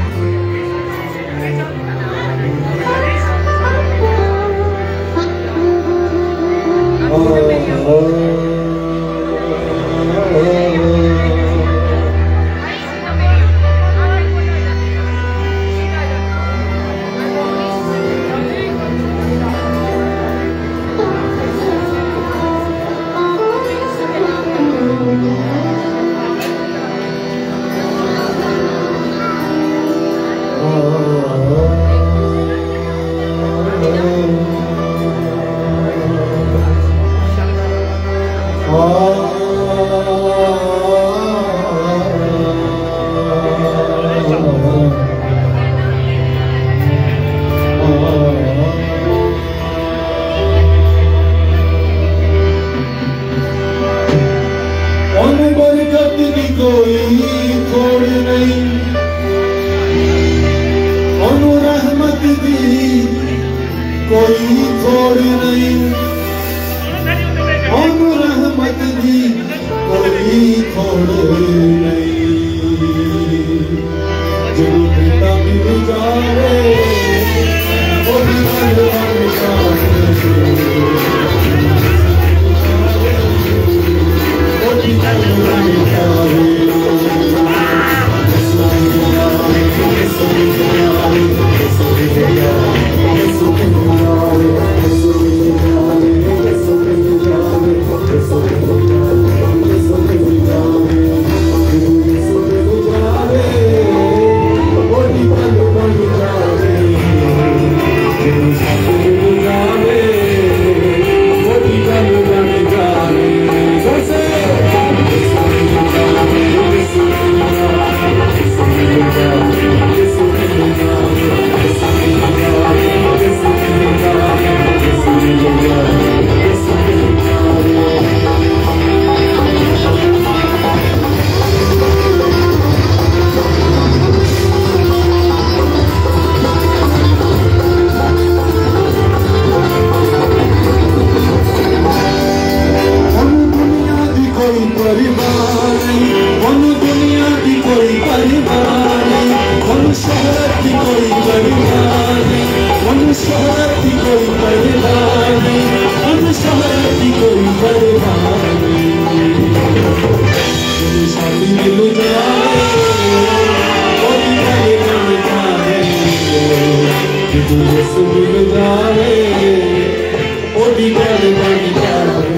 शोहरत की कोई परवाह नहीं, अब शोहरत की कोई परवाह नहीं। तेरी शादी मिल जाए और निकाले मिल जाए, कि तुझे से मिल जाए और निकाले मिल जाए,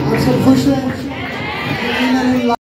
आप सब खुश हैं?